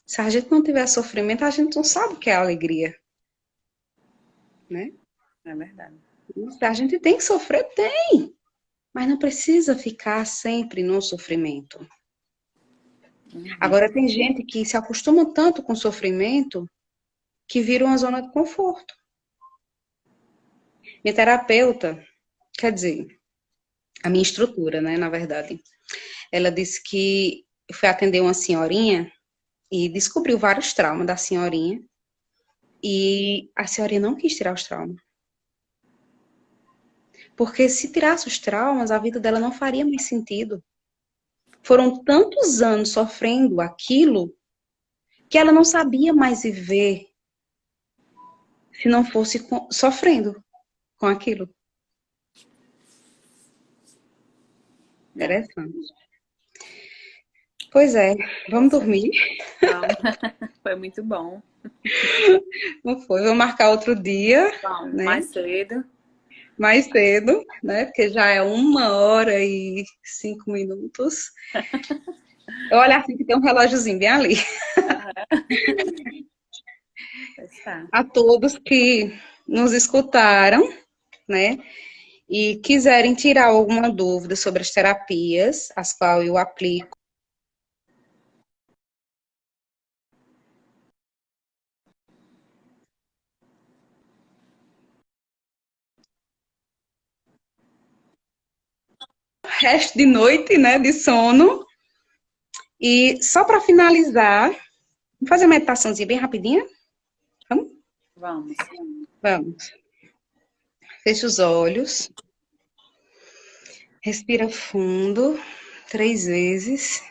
Se a gente não tiver sofrimento, a gente não sabe o que é alegria, né? É verdade. Se a gente tem que sofrer, tem. Mas não precisa ficar sempre no sofrimento. Uhum. Agora, tem gente que se acostuma tanto com o sofrimento que vira uma zona de conforto. Minha terapeuta, quer dizer, a minha instrutora, né, na verdade, ela disse que eu fui atender uma senhorinha e descobriu vários traumas da senhorinha e a senhorinha não quis tirar os traumas. Porque se tirasse os traumas, a vida dela não faria mais sentido. Foram tantos anos sofrendo aquilo que ela não sabia mais viver se não fosse sofrendo com aquilo. É. Interessante. Pois é, vamos dormir. Vamos. Foi muito bom. Não foi? Vou marcar outro dia, Bom, né? mais cedo. Mais cedo, né? Porque já é 1h05. Eu olho assim que tem um relógiozinho bem ali. Está. A todos que nos escutaram, né? E quiserem tirar alguma dúvida sobre as terapias, as quais eu aplico. Resto de noite, né, de sono. E só para finalizar, vamos fazer uma meditaçãozinha bem rapidinha? Vamos? Vamos. Vamos. Fecha os olhos. Respira fundo, 3 vezes.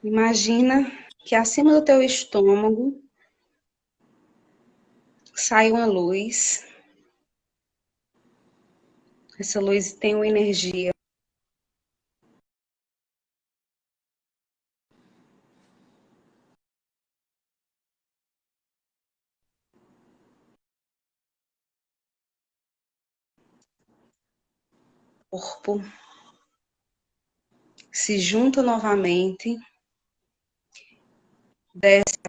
Imagina que acima do teu estômago sai uma luz. Essa luz tem uma energia. Corpo se junta novamente, desce